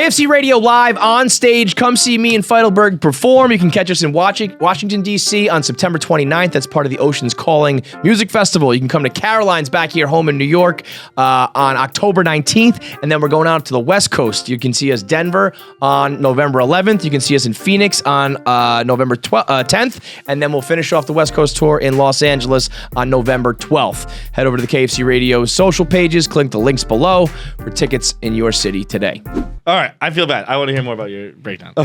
KFC Radio Live on stage. Come see me and Feidelberg perform. You can catch us in Washington, D.C. on September 29th. That's part of the Oceans Calling Music Festival. You can come to Caroline's back here home in New York on October 19th. And then we're going out to the West Coast. You can see us Denver on November 11th. You can see us in Phoenix on November 10th. And then we'll finish off the West Coast tour in Los Angeles on November 12th. Head over to the KFC Radio social pages. Click the links below for tickets in your city today. All right, I feel bad. I want to hear more about your breakdown.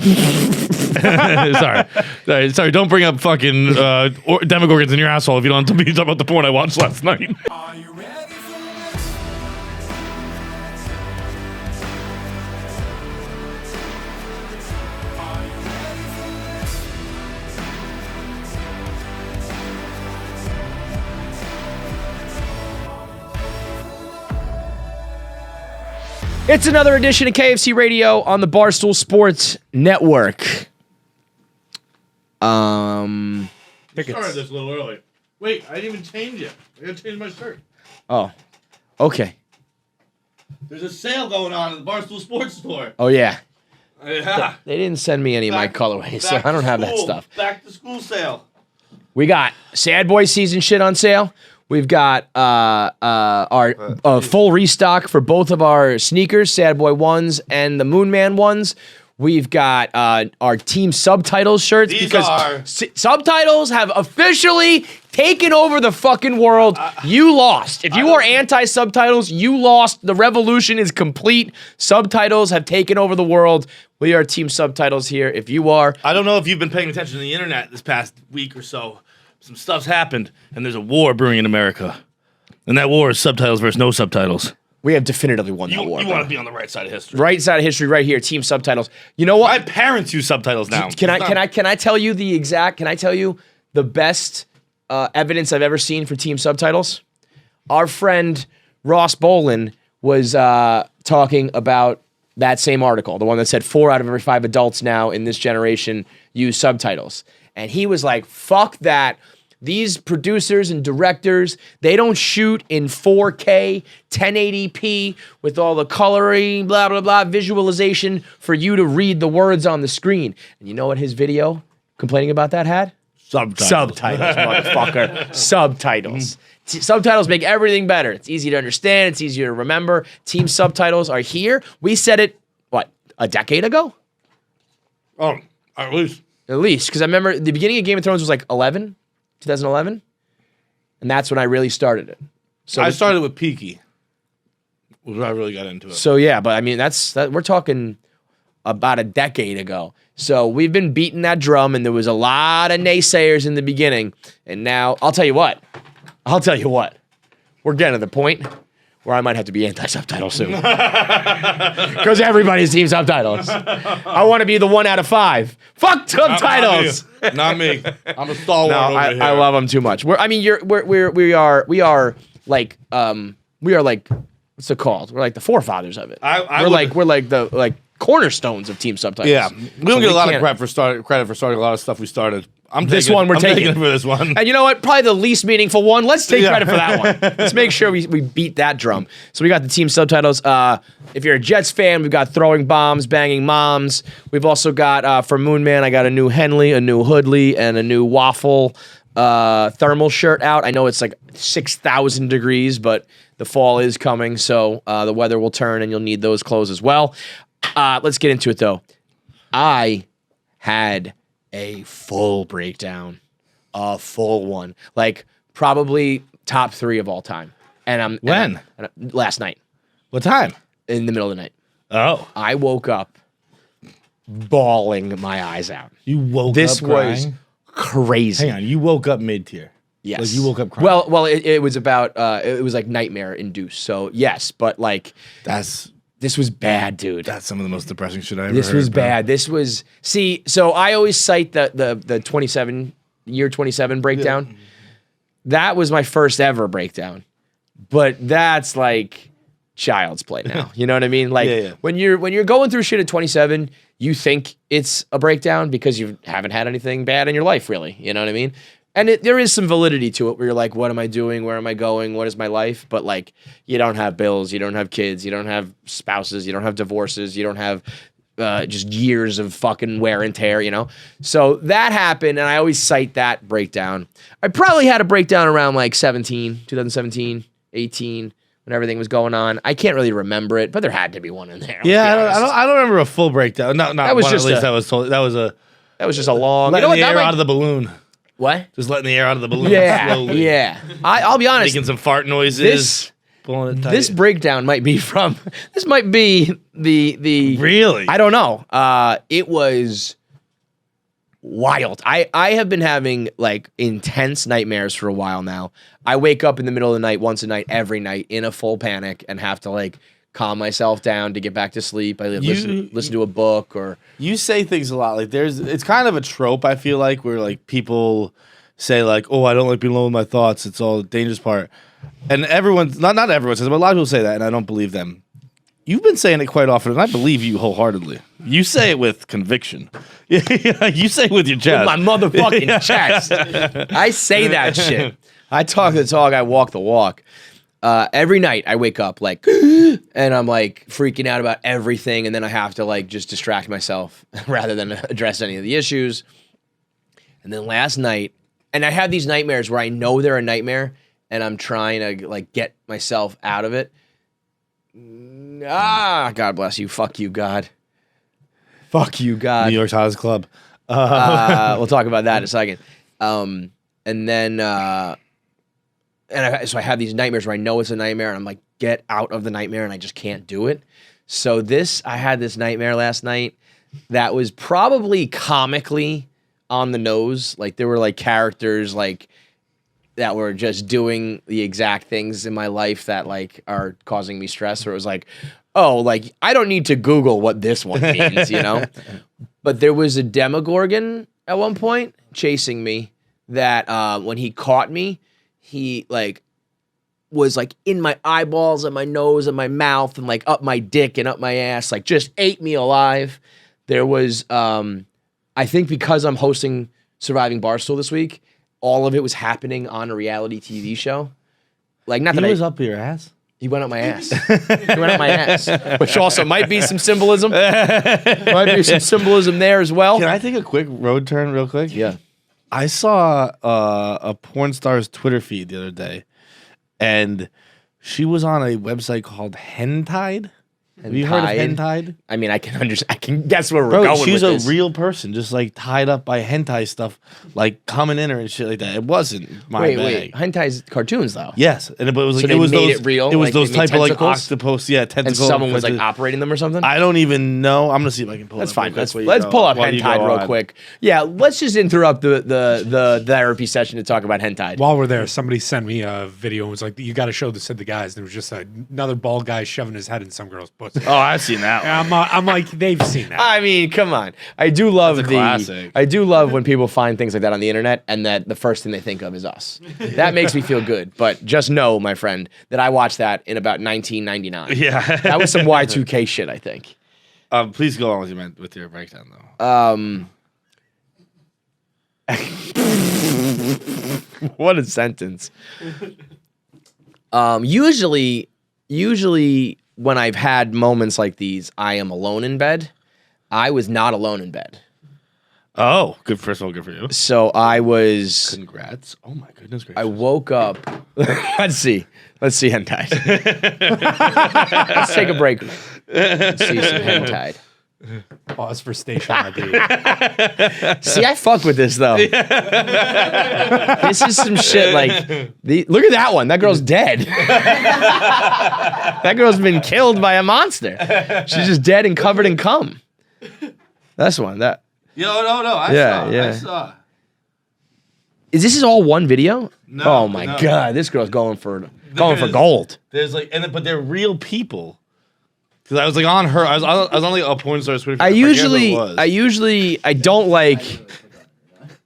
Sorry. Don't bring up fucking Demogorgons in your asshole if you don't want to talk about the porn I watched last night. Are you ready for It's another edition of KFC Radio on the Barstool Sports Network. I started this a little early. Wait, I didn't even change it. I gotta change my shirt. Oh, okay. There's a sale going on at the Barstool Sports Store. Oh, yeah. Yeah. They didn't send me any of my colorways, so I don't have that stuff. Back to school sale. We got Sad Boy season shit on sale. We've got our full restock for both of our sneakers, Sad Boy ones and the Moon Man ones. We've got our team subtitles shirts subtitles have officially taken over the fucking world. You lost. If you are anti-subtitles, you lost. The revolution is complete. Subtitles have taken over the world. We are team subtitles here. If you are, I don't know if you've been paying attention to the internet this past week or so. Some stuff's happened, and there's a war brewing in America. And that war is subtitles versus no subtitles. we have definitively won that war. You want to be on the right side of history. Right side of history right here, team subtitles. You know what? My parents use subtitles now. Can I tell you the best evidence I've ever seen for team subtitles? Our friend Ross Bolin was talking about that same article, the one that said 4 out of every 5 adults now in this generation use subtitles. And he was like, fuck that. These producers and directors, they don't shoot in 4K, 1080p with all the coloring, blah, blah, blah, visualization for you to read the words on the screen. And you know what his video complaining about that had? Subtitles, motherfucker. Subtitles. Subtitles make everything better. It's easy to understand. It's easier to remember. Team subtitles are here. We said it, what, a decade ago? Oh, at least. At least, because I remember the beginning of Game of Thrones was like 2011, and that's when I really started it. So I started with Peaky. Was where I really got into it. So yeah, but I mean we're talking about a decade ago. So we've been beating that drum, and there was a lot of naysayers in the beginning, and now I'll tell you what, we're getting to the point where I might have to be anti-subtitle soon. Because everybody's team subtitles. I want to be the 1 out of 5. Fuck subtitles. Not me. I'm a stalwart over here. I love them too much. We are like what's it called? We're like the forefathers of it. We're like the cornerstones of team subtitles. Yeah, we don't get a lot of credit for starting a lot of stuff we started. I'm taking it for this one. And you know what? Probably the least meaningful one. Let's take credit for that one. Let's make sure we beat that drum. So we got the team subtitles. If you're a Jets fan, we've got Throwing Bombs, Banging Moms. We've also got, for Moon Man, I got a new Henley, a new Hoodley, and a new Waffle thermal shirt out. I know it's like 6,000 degrees, but the fall is coming, so the weather will turn, and you'll need those clothes as well. Let's get into it, though. I had a full breakdown, a full one, like probably top 3 of all time. And last night. What time? In the middle of the night. Oh, I woke up bawling my eyes out. You woke up This crying? was crazy. Hang on, you woke up mid-tier. Yes. Like you woke up crying. Well, it was about it was like nightmare induced. So yes, but like this was bad, dude. That's some of the most depressing shit I ever heard. This was bad. This was so I always cite the 27 breakdown. Yeah. That was my first ever breakdown. But that's like child's play now. You know what I mean? Like when you're going through shit at 27, you think it's a breakdown because you haven't had anything bad in your life, really. You know what I mean? And there is some validity to it where you're like, what am I doing? Where am I going? What is my life? But like, you don't have bills. You don't have kids. You don't have spouses. You don't have divorces. You don't have just years of fucking wear and tear, you know? So that happened, and I always cite that breakdown. I probably had a breakdown around like 2017, 18, when everything was going on. I can't really remember it, but there had to be one in there. Yeah, I don't remember a full breakdown. No, That was one, just at least a- that was told. That was just a long... letting the air That out of the balloon. What? Just letting the air out of the balloon slowly. Yeah. I'll be honest. Making some fart noises. Pulling it tight. This breakdown might be from... This might be the... Really? I don't know. It was wild. I have been having like intense nightmares for a while now. I wake up in the middle of the night once a night, every night, in a full panic, and have to like calm myself down to get back to sleep. I listen to a book or... You say things a lot. Like it's kind of a trope, I feel like, where like people say like, oh, I don't like being alone with my thoughts. It's all the dangerous part. And everyone's not everyone says it, but a lot of people say that, and I don't believe them. You've been saying it quite often, and I believe you wholeheartedly. You say it with conviction. You say it with your chest. With my motherfucking chest. I say that shit. I talk the talk, I walk the walk. Every night I wake up like, and I'm like freaking out about everything, and then I have to like just distract myself rather than address any of the issues. And then last night, and I have these nightmares where I know they're a nightmare, and I'm trying to like get myself out of it. God bless you. Fuck you, God. Fuck you, God. New York's hottest club. We'll talk about that in a second. And then, so I have these nightmares where I know it's a nightmare, and I'm like, get out of the nightmare, and I just can't do it. So I had this nightmare last night that was probably comically on the nose. Like there were like characters like that were just doing the exact things in my life that like are causing me stress. Or it was like, oh, like I don't need to Google what this one means, you know? But there was a Demogorgon at one point chasing me that when he caught me, he like was like in my eyeballs and my nose and my mouth and like up my dick and up my ass, like just ate me alive. There was, I think because I'm hosting Surviving Barstool this week, all of it was happening on a reality TV show. Like not that He was up your ass? He went up my ass. He went up my ass, which also might be some symbolism. Might be some symbolism there as well. Can I take a quick road turn real quick? Yeah. I saw a porn star's Twitter feed the other day, and she was on a website called Hentide. Have you heard of Hentide? I mean, I can understand. I can guess where we're Bro, going she's with a this. real person, just like tied up by hentai stuff, like coming in her and shit like that. It wasn't my bag. Wait. Hentai's cartoons, though. Yes, but it was like So they it was made those it real? It was Like, those they made type of like tentacles? octopus, yeah, And tentacles. someone was like operating them or something? I don't even know. I'm gonna see if I can pull. That's it up fine. real quick Let's pull up while you Hentai go real on. quick. Yeah, let's just interrupt the therapy session to talk about Hentai. While we're there, somebody sent me a video and was like, you got to show this to the guys. And it was just another bald guy shoving his head in some girl's pussy. Oh, I've seen that. And I'm like, they've seen that. I mean, come on. I do love That's a classic. I do love when people find things like that on the internet and that the first thing they think of is us. That makes me feel good. But just know, my friend, that I watched that in about 1999. Yeah, That was some Y2K shit, I think. Please go on with your breakdown though. What a sentence. Usually when I've had moments like these, I am alone in bed. I was not alone in bed. Oh, good. First of all, good for you. So I was... Congrats. Oh my goodness gracious. I woke up... Let's see Hentai. Let's take a break. Let's see some Hentai. Pause for station ID. See, I fuck with this, though. This is some shit like... look at that one. That girl's dead. That girl's been killed by a monster. She's just dead and covered in cum. That's one. That... Yo, no. I saw. Is this all one video? No, Oh my no. god, this girl's going for gold. There's like, but they're real people. Because I was like on her. I was on like a porn star's Twitter feed. I forget who it was. I don't like.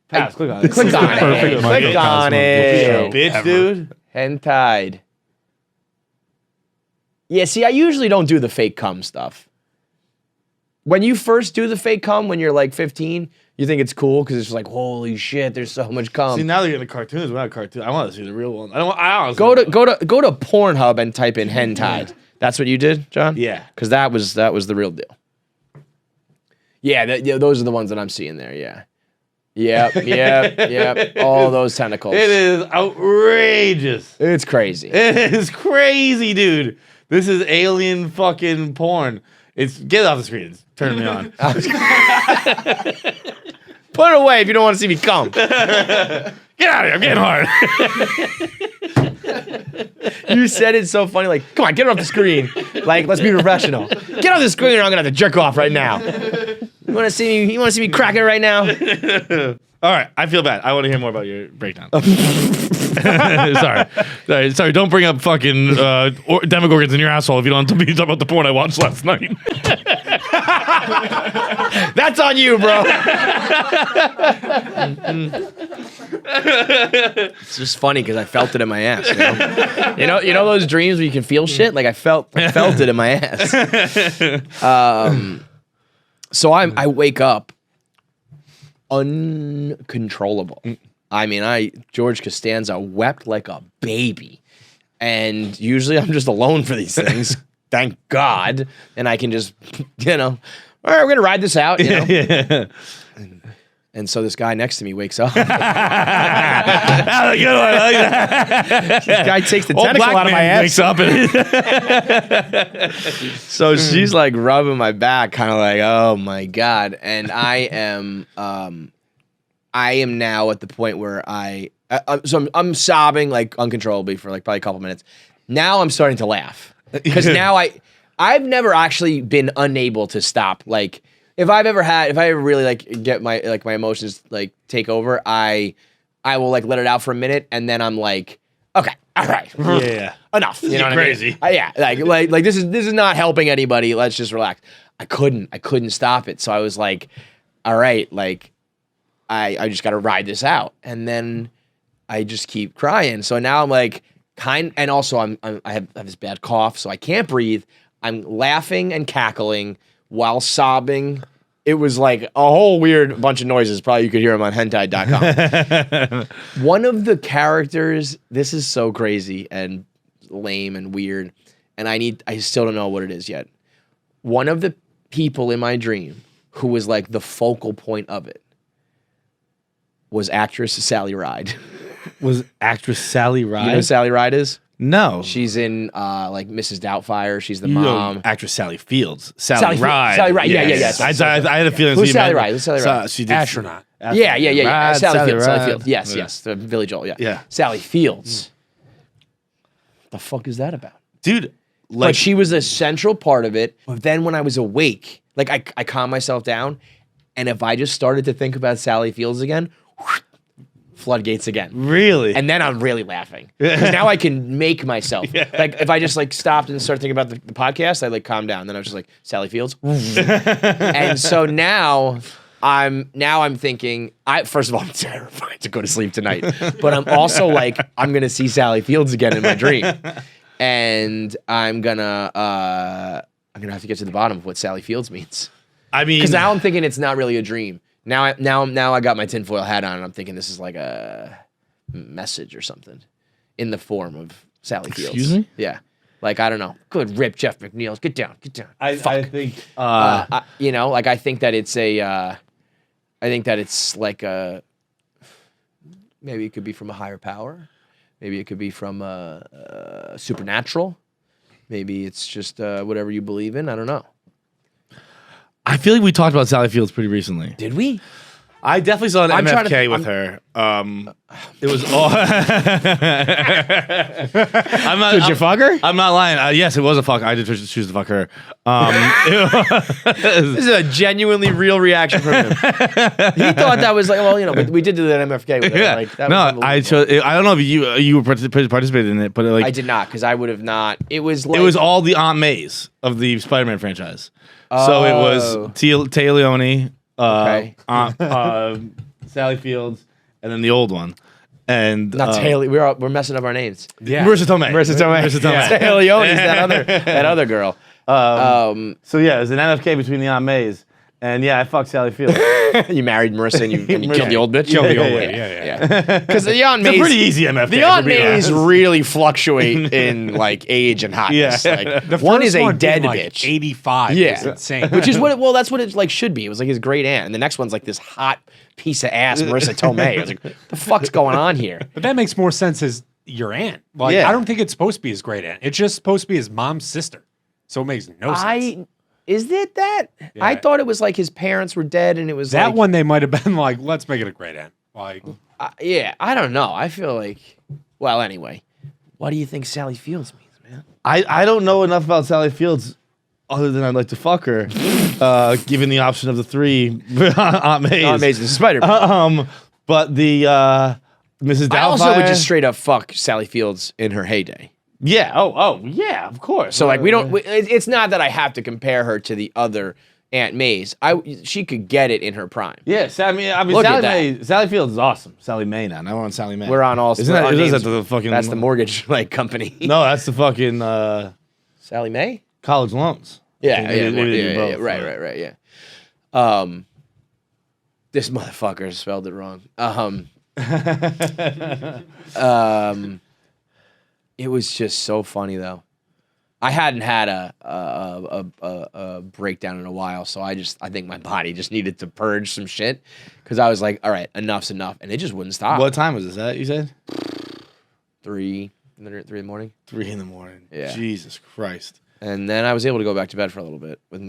Pass, click on it. Click on it. perfect Click microcosm on of the it. show. Bitch, Ever. dude. Hentai. Yeah, see, I usually don't do the fake cum stuff. when you first do the fake cum when you're like 15, you think it's cool because it's just like, holy shit, there's so much cum. See, now they're getting the cartoons. We're not cartoons. I want to see the real one. I honestly Go to Pornhub and type in hentai. That's what you did, John? Yeah. Because that was the real deal. Yeah, those are the ones that I'm seeing there. Yeah. Yep. All those tentacles. It is outrageous. It's crazy. It is crazy, dude. This is alien fucking porn. Get it off the screen. It's turning me on. Put it away if you don't want to see me come. Get out of here. I'm getting hard. You said it so funny, like, come on, get it off the screen. Like, let's be professional. Get off the screen or I'm gonna have to jerk off right now. You wanna see me cracking right now? All right, I feel bad. I want to hear more about your breakdown. Sorry. Don't bring up fucking Demogorgons in your asshole if you don't want to be talking about the porn I watched last night. That's on you, bro. It's just funny because I felt it in my ass. You know those dreams where you can feel shit. Like I felt it in my ass. So I wake up uncontrollable. I mean, George Costanza wept like a baby, and usually I'm just alone for these things. Thank God, and I can just all right, we're gonna ride this out. Yeah. And so this guy next to me wakes up. That's a good one. I like that. This guy takes the tentacle out of my ass. Wakes up So she's like rubbing my back, kind of like, oh my God. And I am now at the point where I'm sobbing like uncontrollably for like probably a couple minutes. Now I'm starting to laugh because now I've never actually been unable to stop. Like if I ever really like get my emotions like take over, I will like let it out for a minute and then I'm like, okay, all right, yeah, enough. You know what crazy. I mean? Yeah, like this is not helping anybody. Let's just relax. I couldn't stop it. So I was like, all right, like I just got to ride this out, and then I just keep crying. So now I'm like and also I have this bad cough, so I can't breathe. I'm laughing and cackling while sobbing. It was like a whole weird bunch of noises. Probably you could hear them on hentai.com. One of the characters, this is so crazy and lame and weird, and I still don't know what it is yet. One of the people in my dream who was like the focal point of it was actress Sally Ride. Was actress Sally Ride? You know who Sally Ride is? No. She's in like Mrs. Doubtfire. She's the mom. Actress Sally Fields. Sally Ride. Sally Ride. Yeah. I had a feeling. Who's Sally Ride? Who's Sally Ride? She did Astronaut. Yeah. Sally Fields. Ride. Sally Fields. Yes. The Billy Joel. Yeah. Sally Fields. The fuck is that about? Dude. But she was a central part of it. But then when I was awake, like I calmed myself down, and if I just started to think about Sally Fields again, floodgates again. Really? And then I'm really laughing. Because now I can make myself. Yeah. Like if I just like stopped and started thinking about the podcast, I'd like calm down. Then I was just like, Sally Fields. And so now I'm thinking, first of all, I'm terrified to go to sleep tonight. But I'm also like, I'm gonna see Sally Fields again in my dream. And I'm gonna have to get to the bottom of what Sally Fields means. I mean, because now I'm thinking it's not really a dream. Now I got my tinfoil hat on and I'm thinking this is like a message or something in the form of Sally Fields. Excuse me? Yeah. Like, I don't know. Good rip, Jeff McNeil. Get down. I think, like I think that it's like maybe it could be from a higher power. Maybe it could be from supernatural. Maybe it's just whatever you believe in. I don't know. I feel like we talked about Sally Fields pretty recently. Did we? I definitely saw an MFK with her. It was all. Did you fuck her? I'm not lying. Yes, it was a fuck. I did choose to fuck her. This is a genuinely real reaction from him. He thought that was like, well, we did do that MFK with her. Yeah. Like, that no, was I don't know if you were participated in it, but like I did not because I would have not. It was like, it was all the Aunt Mays of the Spider-Man franchise. So it was Taya Leone, okay. Sally Fields, and then the old one. And not Taylor. We're messing up our names. Yeah. Marissa Tomei. Yeah. Taylor Leone is that other girl. So yeah, it was an NFK between the Aunt Mays. And yeah, I fucked Sally Fields. You married Marissa and you killed the old bitch? Kill the old lady. Yeah. Because the Aunt It's a Mays... pretty easy MFK. The Aunt to be Mays honest. really fluctuate in like age and hotness. Yeah. Like, The one is first a one dead being, like, bitch. 85. Yeah, Is insane. Which is what? Well, that's what it like should be. It was like his great aunt, and the next one's like this hot piece of ass, Marissa Tomei. I was like, what the fuck's going on here? But that makes more sense as your aunt. Like, Yeah. I don't think it's supposed to be his great aunt. It's just supposed to be his mom's sister. So it makes no sense. Is it that? Yeah. I thought it was like his parents were dead, and it was That like, one they might have been like, let's make it a great aunt. Like, yeah, I don't know. I feel like, well, anyway, what do you think Sally Fields means, man? I don't know enough about Sally Fields other than I'd like to fuck her, given the option of the 3 Aunt Mays. Aunt Mays is Spider. But the Mrs. Doubtfire. I also would just straight up fuck Sally Fields in her heyday. Yeah. Oh, yeah. Of course. So like we don't. It's not that I have to compare her to the other Aunt Mays. She could get it in her prime. Yeah. I mean, Look Sally at that. May. Sally Fields is awesome. Sally May now. Now we're on Sally May. We're on all. Isn't our that? Is names- that the fucking? That's the mortgage like company. No, that's the fucking Sally Mae. college loans. Yeah, They yeah, do yeah, both, right, yeah. This motherfucker spelled it wrong. It was just so funny though. I hadn't had a breakdown in a while, so I think my body just needed to purge some shit because I was like, all right, enough's enough, and it just wouldn't stop. What time was this? That you said? 3 in the morning, 3 in the morning. Yeah. Jesus Christ. and then I was able to go back to bed for a little bit with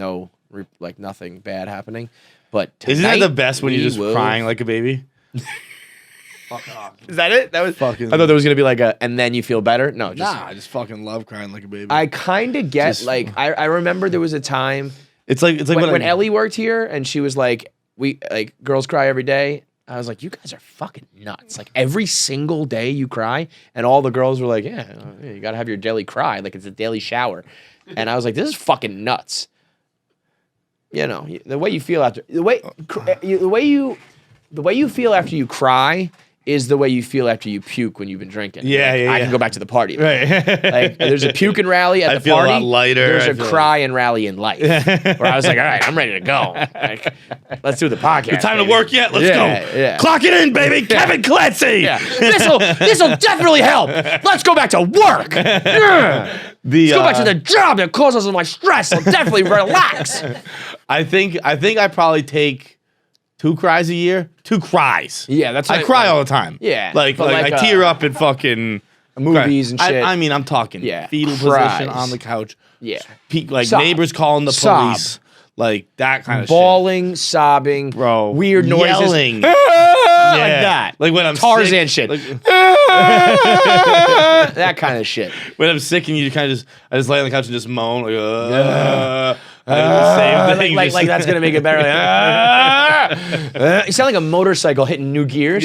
nothing bad happening. But Isn't that tonight, the best when you're we just will- crying like a baby? Is that it? That was Fucking- I thought there was gonna be like and then you feel better. No, just Nah, I just fucking love crying like a baby. I kind of get Just- like I remember there was a time it's like when Ellie worked here and she was like girls cry every day. I was like, you guys are fucking nuts. Like every single day you cry, and all the girls were like, yeah, you gotta have your daily cry, like it's a daily shower. And I was like, this is fucking nuts. You know, the way you feel after the way you feel after you cry is the way you feel after you puke when you've been drinking. Yeah, Like, yeah, I yeah. can go back to the party. Right. Like there's a puke and rally at I the feel a party. lot lighter. There's I a feel cry and rally in life. Where I was like, all right, I'm ready to go. Like, let's do the podcast. Time to baby. work yet? Let's Yeah, go. yeah. Clock it in, baby. Kevin Clancy. Yeah, this'll definitely help. Let's go back to work. Yeah. Let's go back to the job that causes my stress. I'll definitely relax. I think I probably take 2 cries a year. 2 cries. Yeah, that's I what cry all the time. Yeah, like but I tear up in fucking movies and shit. I mean, I'm talking Yeah, fetal cries. position on the couch. Yeah. Like Sob. neighbors calling the Sob. police. Like that kind of Bawling, sobbing, Bro, weird noises, yelling. like Yeah. that, Like when I'm Tarzan sick, shit, like- that kind of shit. When I'm sick and you kind of I just lay on the couch and just moan. Like, I do the same thing. Like, just- like that's gonna make it better. Like, you sound like a motorcycle hitting new gears.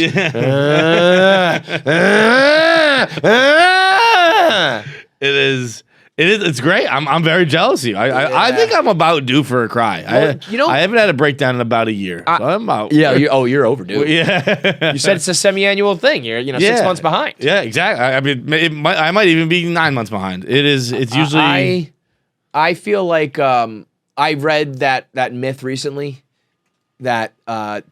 It's great. I'm very jealous of you. I think I'm about due for a cry. Well, I haven't had a breakdown in about a year. So I'm about you're overdue. yeah. You said it's a semi-annual thing. You're 6 Yeah. months behind. Yeah, exactly. I mean, I might even be 9 months behind. It's usually I feel like I read that myth recently that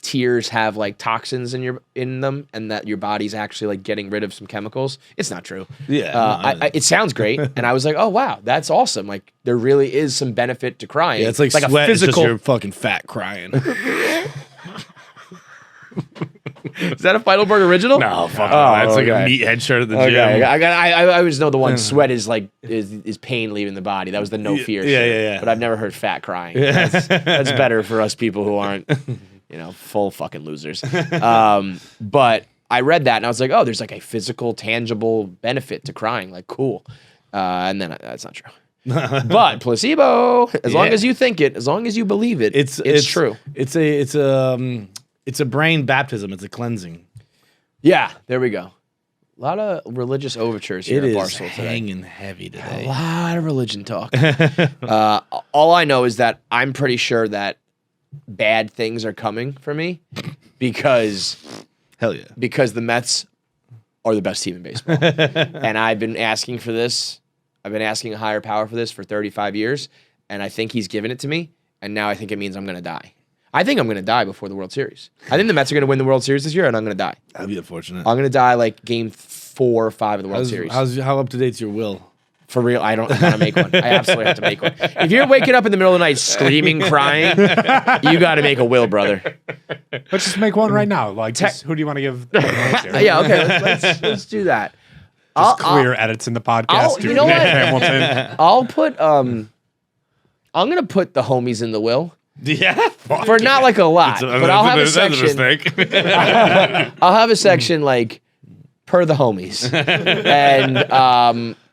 tears have like toxins in them and that your body's actually like getting rid of some chemicals. It's not true. Yeah, it sounds great, and I was like, oh wow, that's awesome. Like there really is some benefit to crying. yeah, it's like a sweat. It's physical. just you're fucking fat crying. Is that a Feidelberg original? No, fuck. Oh, That's like a okay. meathead shirt at the Okay, gym. I always know the one sweat is like is pain leaving the body. That was the no fear. Yeah, shit. yeah, yeah. But I've never heard fat crying. That's better for us people who aren't, full fucking losers. But I read that and I was like, oh, there's like a physical, tangible benefit to crying. Like, cool. And then that's not true. But placebo. As long as you think it, as long as you believe it, it's true. It's a brain baptism. It's a cleansing. Yeah, there we go. A lot of religious overtures here It at is Barstool today. hanging heavy A today. lot of religion talk. All I know is that I'm pretty sure that bad things are coming for me because Hell yeah. the Mets are the best team in baseball. And I've been asking for this I've been asking a higher power for this for 35 years, and I think he's given it to me, and now I think it means I'm going to die. I think I'm going to die before the World Series. I think the Mets are going to win the World Series this year, and I'm going to die. That'd be unfortunate. I'm going to die like game 4 or 5 of the World Series. How up to date's your will? For real, I want to make one. I absolutely have to make one. If you're waking up in the middle of the night screaming, crying, you got to make a will, brother. Let's just make one right now. Like, who do you want to give? Yeah, okay. Let's do that. Just clear edits in the podcast. You know what? Hamilton. I'll put I'm gonna put the homies in the will. Yeah, For not like a lot, but I'll have a section. I'll have a section like per the homies,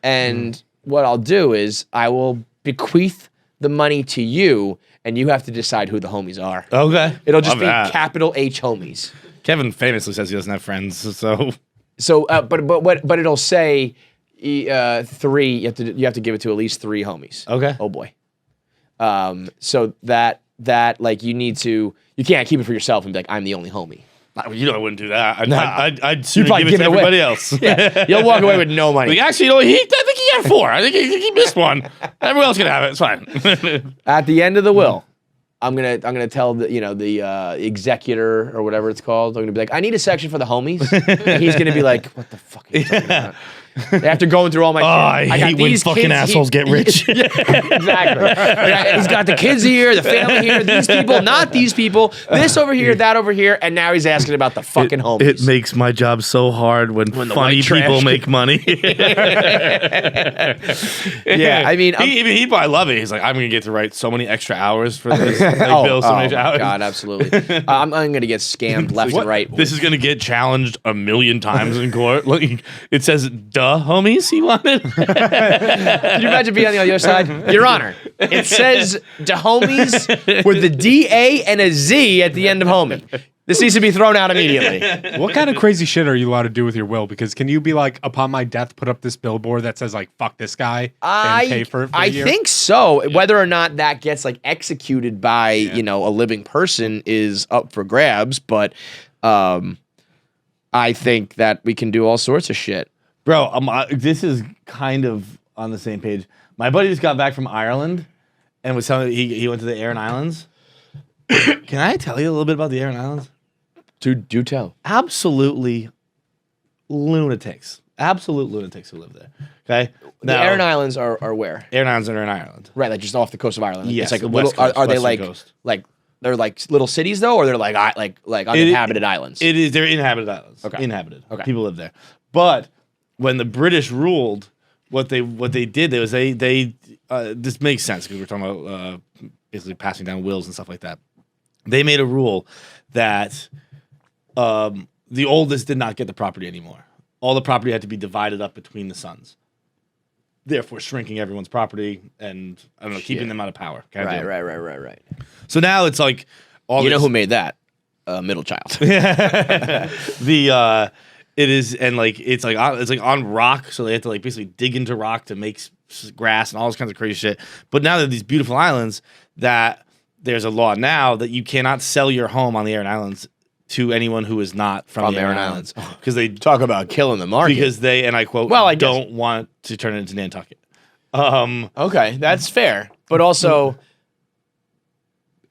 and what I'll do is I will bequeath the money to you, and you have to decide who the homies are. Okay, It'll just be that. capital H homies. Kevin famously says he doesn't have friends, so. But it'll say 3. You have to give it to at least 3 homies. Okay. Oh boy. So that like you can't keep it for yourself and be like, I'm the only homie. You know I wouldn't do that. I'd You'd probably give it to away. everybody else. Yeah, you'll walk away with no money. Like, actually, I think he had 4. I think he missed one. Everyone else can have it. It's fine. At the end of the will, I'm gonna tell the executor or whatever it's called. I'm gonna be like, I need a section for the homies. And he's gonna be like, what the fuck are you talking about? After going through all my I got hate when these fucking kids assholes get rich. Exactly. He's got the kids here, the family here, these people, not these people, this over here, that over here, and now he's asking about the fucking homies. It makes my job so hard when the funny white trash people make money. Yeah, I mean, he'd probably love it. He's like, I'm gonna get to write so many extra hours for this. Bill so many hours. God, absolutely. I'm gonna get scammed left and right. This is gonna get challenged a million times in court. Look, it says, "Duh, homies," he wanted. Can you imagine being on the other side? Your Honor, it says "da homies" with the D-A and a Z at the end of homie. This needs to be thrown out immediately. What kind of crazy shit are you allowed to do with your will? Because can you be like, upon my death, put up this billboard that says like, fuck this guy and pay for it for a year? I think so. Yeah. Whether or not that gets like executed by, a living person is up for grabs. But I think that we can do all sorts of shit. Bro, this is kind of on the same page. My buddy just got back from Ireland and was telling me he went to the Aran Islands. Can I tell you a little bit about the Aran Islands? Do tell. Absolutely lunatics. Absolute lunatics who live there. Okay? The Aran Islands are where? Aran Islands are in Ireland. Right, like just off the coast of Ireland. Yes, It's like the little, west coast, are they western like coast. they're like little cities though, or they're like uninhabited islands? It is. They're inhabited islands. Okay. Inhabited. Okay. People live there. But when the British ruled, what they did was they this makes sense because we're talking about basically passing down wills and stuff like that. They made a rule that the oldest did not get the property anymore. All the property had to be divided up between the sons. Therefore, shrinking everyone's property and keeping them out of power. Right. So now it's like all. You know who made that? Middle child. It is, and like it's like on rock, so they have to like basically dig into rock to make grass and all this kinds of crazy shit. But now that these beautiful islands, that there's a law now that you cannot sell your home on the Aran Islands to anyone who is not from the Aran Islands, because they Talk about killing the market. because they, and I quote, Well, I guess- don't want to turn it into Nantucket. Okay, that's fair, but also.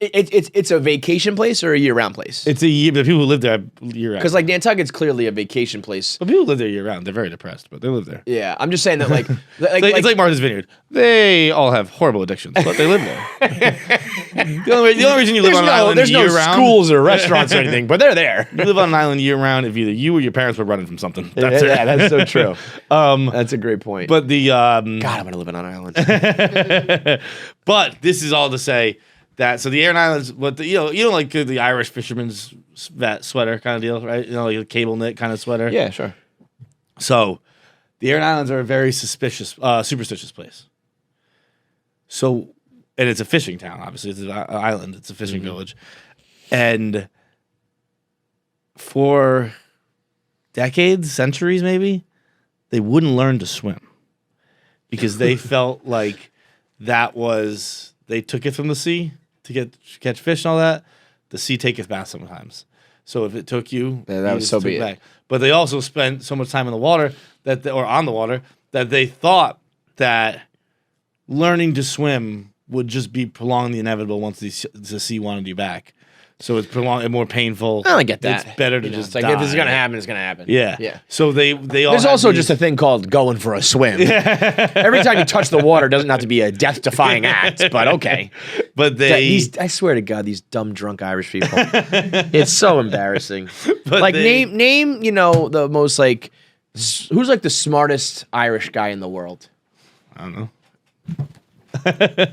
It's a vacation place or a year-round place? It's a year. The people who live there year round. Because like Nantucket's clearly a vacation place. But people who live there year round. They're very depressed, but they live there. Yeah, I'm just saying that like It's like Martha's Vineyard. They all have horrible addictions, but they live there. the only reason you live on an island there's no year round, schools or restaurants or anything, but they're there. you live on an island year round if either you or your parents were running from something. That's Yeah, it. that's so true. That's a great point. But the God, I'm gonna live on an island. but this is all to say that so the Aran Islands, what the, you know like the Irish fisherman's sweater kind of deal, right? You know, like a cable knit kind of sweater. Yeah, sure. So the Aran Islands are a very superstitious place. So, and it's a fishing town, obviously. It's an island. It's a fishing village. And for decades, centuries maybe, they wouldn't learn to swim because they felt like that was, they took it from the sea to catch fish and all that. The sea taketh back sometimes. So if it took you, Yeah, that was so be it. back. But they also spent so much time in the water or on the water that they thought that learning to swim would just be prolonging the inevitable once the sea wanted you back. So it's prolonged and more painful. I get that. It's better to just it's like die. if it's gonna happen, it's gonna happen. Yeah. Yeah. So they all There's have also these- just a thing called going for a swim. Every time you touch the water, doesn't have to be a death-defying act, but okay. but they I swear to God, these dumb drunk Irish people. It's so embarrassing. But Like they- name the most like who's like the smartest Irish guy in the world? I don't know.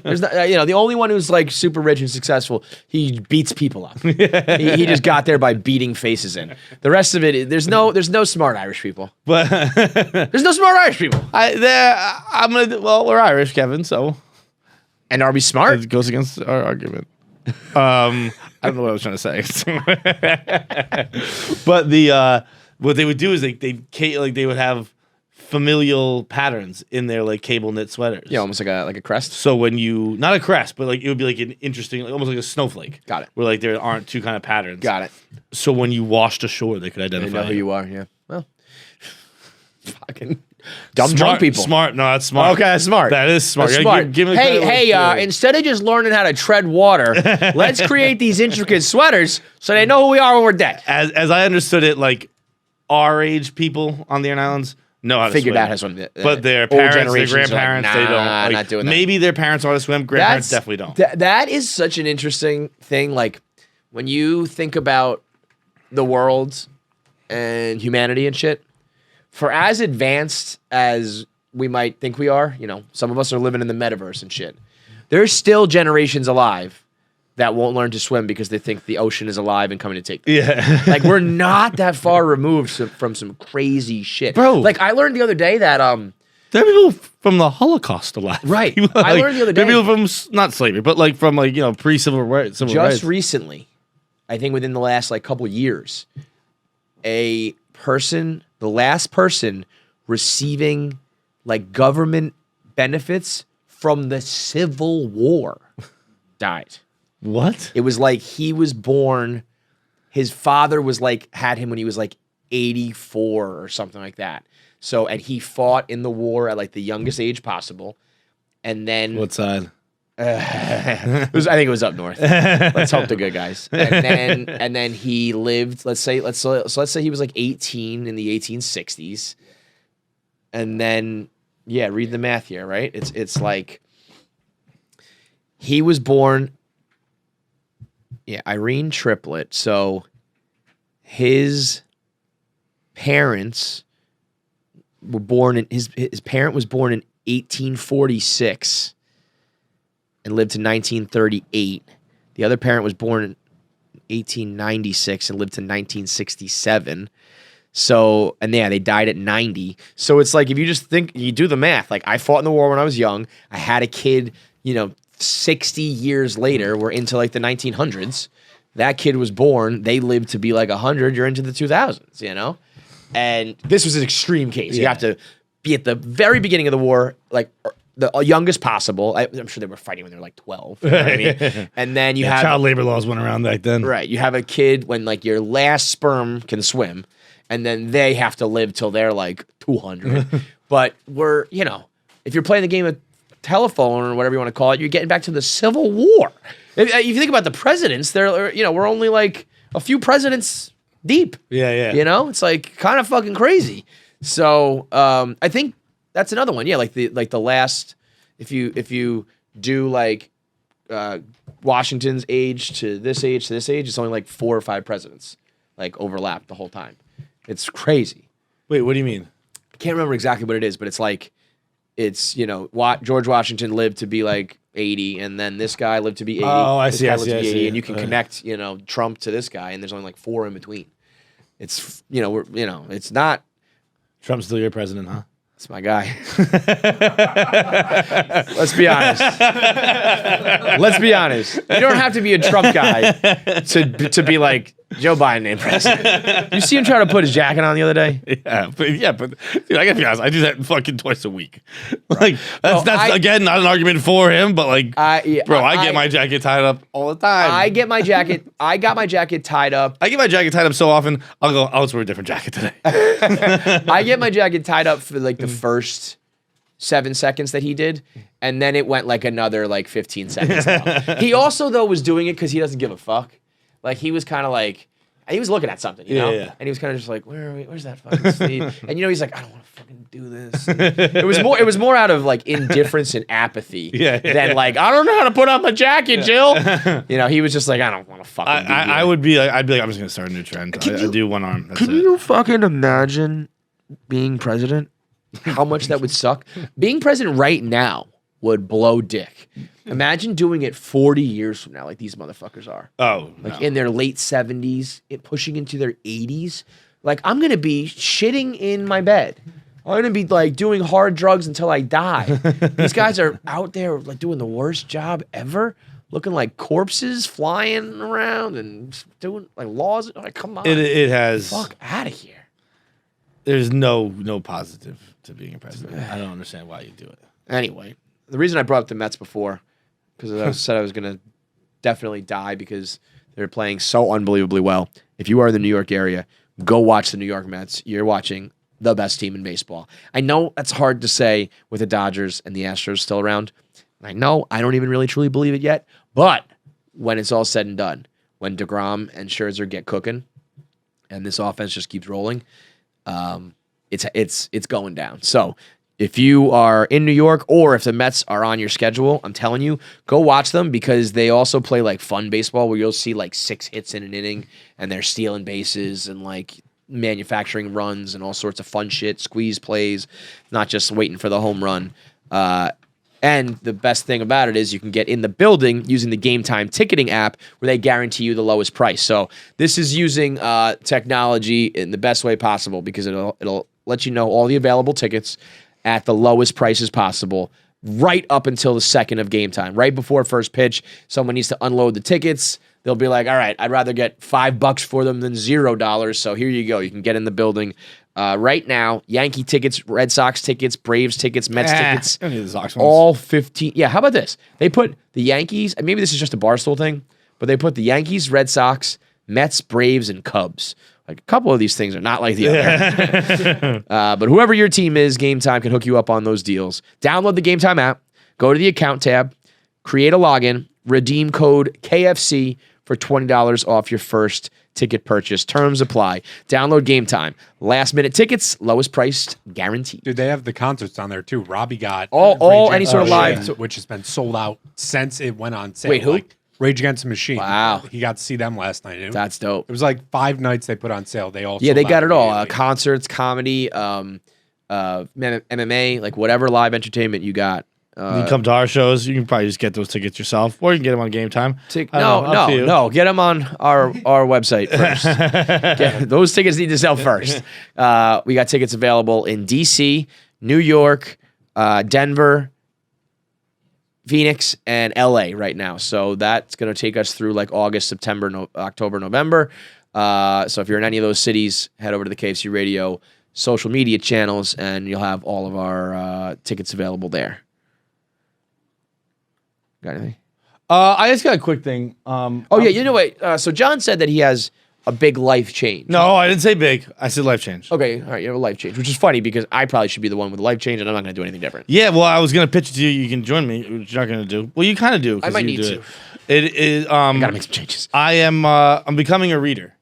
There's not, the only one who's like super rich and successful. He beats people up. He just got there by beating faces in. The rest of it, there's no smart Irish people. But There's no smart Irish people. we're Irish, Kevin, so And are we smart? it goes against our argument. I don't know what I was trying to say. But what they would do is they would have familial patterns in their like cable knit sweaters. Yeah, almost like a crest. So when you not a crest, but like it would be like an interesting, like, almost like a snowflake. Got it. Where like there aren't two kind of patterns. Got it. So when you washed ashore, they could They identify know who you are. Yeah. Well, fucking dumb Smart, drunk people. Smart. No, that's smart. Okay, that's smart. That is smart. That's Yeah, smart. give me the credit where it's due. Instead of just learning how to tread water, let's create these intricate sweaters so they know who we are when we're dead. As I understood it, like our age people on the Iron Islands know how to Figured swim. out how to swim. But their Old parents, their generations are like, grandparents, they don't. nah, Like, not doing that. Maybe their parents know how to swim. Grandparents definitely don't. That is such an interesting thing. Like when you think about the world and humanity and shit, for as advanced as we might think we are, some of us are living in the metaverse and shit. There's still generations alive that won't learn to swim because they think the ocean is alive and coming to take them. Yeah. Like we're not that far removed from some crazy shit. Bro. Like I learned the other day that There are people from the Holocaust alive. Right. People, I learned the other there are day- people from not slavery, but like from like pre-civil rights. Civil just rights. recently, I think within the last like couple years, the last person receiving like government benefits from the Civil War died. What? It was like he was born, his father was like, had him when he was like 84 or something like that. So, and he fought in the war at like the youngest age possible. And then What side? I think it was up north. Let's hope the good guys. And then he lived. Let's say he was like 18 in the 1860s, and then read the math here, right? It's like he was born. Yeah, Irene triplet. So his parents were born in his parent was born in 1846. And lived to 1938. The other parent was born in 1896 and lived to 1967. So, and they died at 90. So it's like, if you just think, you do the math, like I fought in the war when I was young. I had a kid, 60 years later, we're into like the 1900s. That kid was born, they lived to be like 100, you're into the 2000s, And this was an extreme case. You have to be at the very beginning of the war, like the youngest possible. I'm sure they were fighting when they were like 12. You know what I mean? And then you have child labor laws went around back then. right. You have a kid when like your last sperm can swim, and then they have to live till they're like 200. But we're if you're playing the game of telephone or whatever you want to call it, you're getting back to the Civil War. If you think about the presidents, we're only like a few presidents deep. Yeah. It's like kind of fucking crazy. So I think that's another one. Yeah, like the last, if you do like Washington's age to this age, it's only like 4 or 5 presidents like overlap the whole time. It's crazy. Wait, what do you mean? I can't remember exactly what it is, but it's like George Washington lived to be like 80, and then this guy lived to be 80. Oh, I this see, guy I lived see, to I be 80, see. and you can connect Trump to this guy, and there's only like 4 in between. It's it's not. Trump's still your president, huh? It's my guy. Let's be honest. You don't have to be a Trump guy to be like Joe Biden ain't president. You see him try to put his jacket on the other day? Yeah, but dude, I gotta be honest, I do that fucking twice a week. Like that's again not an argument for him, but like, I get my jacket tied up all the time. I got my jacket tied up. I get my jacket tied up so often. I'll go. Let's wear a different jacket today. I get my jacket tied up for like the first 7 seconds that he did, and then it went like another like 15 seconds. He also though was doing it because he doesn't give a fuck. Like he was kind of like he was looking at something, you know, and he was kind of just like, where's that fucking sleeve? And you know, he's like, I don't want to fucking do this. It was more out of like indifference and apathy than like I don't know how to put on my jacket, Jill. You know, he was just like, I don't want to fucking. I would be like, I'd be like, I'm just gonna start a new trend. I do one arm. That's Can you fucking imagine being president? How much that would suck. Being president right now would blow dick. Imagine doing it 40 years from now, like these motherfuckers are. Oh, like in their late 70s, pushing into their 80s. Like I'm gonna be shitting in my bed. I'm gonna be like doing hard drugs until I die. These guys are out there like doing the worst job ever, looking like corpses flying around and doing like laws. Like, come on, it has. Fuck out of here. There's no positive to being a president. I don't understand why you do it. Anyway, the reason I brought up the Mets before, because I said I was going to definitely die because they're playing so unbelievably well. If you are in the New York area, go watch the New York Mets. You're watching the best team in baseball. I know that's hard to say with the Dodgers and the Astros still around. I know I don't even really truly believe it yet. But when it's all said and done, when DeGrom and Scherzer get cooking and this offense just keeps rolling, it's going down. So if you are in New York or if the Mets are on your schedule, I'm telling you, go watch them because they also play like fun baseball where you'll see like 6 hits in an inning and they're stealing bases and like manufacturing runs and all sorts of fun shit, squeeze plays, not just waiting for the home run. And the best thing about it is you can get in the building using the Gametime ticketing app where they guarantee you the lowest price. So this is using technology in the best way possible because it'll let you know all the available tickets at the lowest prices possible right up until the second of game time. Right before first pitch, someone needs to unload the tickets. They'll be like, all right, I'd rather get $5 for them than $0. So here you go. You can get in the building right now. Yankee tickets, Red Sox tickets, Braves tickets, Mets tickets. I don't need the Sox ones. All 15. Yeah, how about this? They put the Yankees, and maybe this is just a Barstool thing, but they put the Yankees, Red Sox, Mets, Braves, and Cubs. Like a couple of these things are not like the other. But whoever your team is, Gametime can hook you up on those deals. Download the Gametime app, go to the account tab, create a login, redeem code KFC for $20 off your first ticket purchase. Terms apply. Download Gametime. Last minute tickets, lowest priced guaranteed. Dude, they have the concerts on there too. Robbie got all any sort of live, which has been sold out since it went on sale. Wait, who? Like, Rage Against the Machine. Wow. He got to see them last night. Dude. That's dope. It was like 5 nights they put on sale. They all they got it all. immediately. Concerts, comedy, MMA, like whatever live entertainment you got. You come to our shows, you can probably just get those tickets yourself, or you can get them on Gametime. No. Get them on our website first. Those tickets need to sell first. We got tickets available in DC, New York, Denver, Phoenix, and LA right now. So that's going to take us through like August, September, October, November. So if you're in any of those cities, head over to the KFC Radio social media channels, and you'll have all of our tickets available there. Got anything? I just got a quick thing. You know what? So John said that he has a big life change. No, I didn't say big. I said life change. Okay, all right, you have a life change, which is funny because I probably should be the one with a life change, and I'm not going to do anything different. Yeah, well, I was going to pitch it to you. You can join me, which you're not going to do. Well, you kind of do. I might need to. It is. I got to make some changes. I'm becoming a reader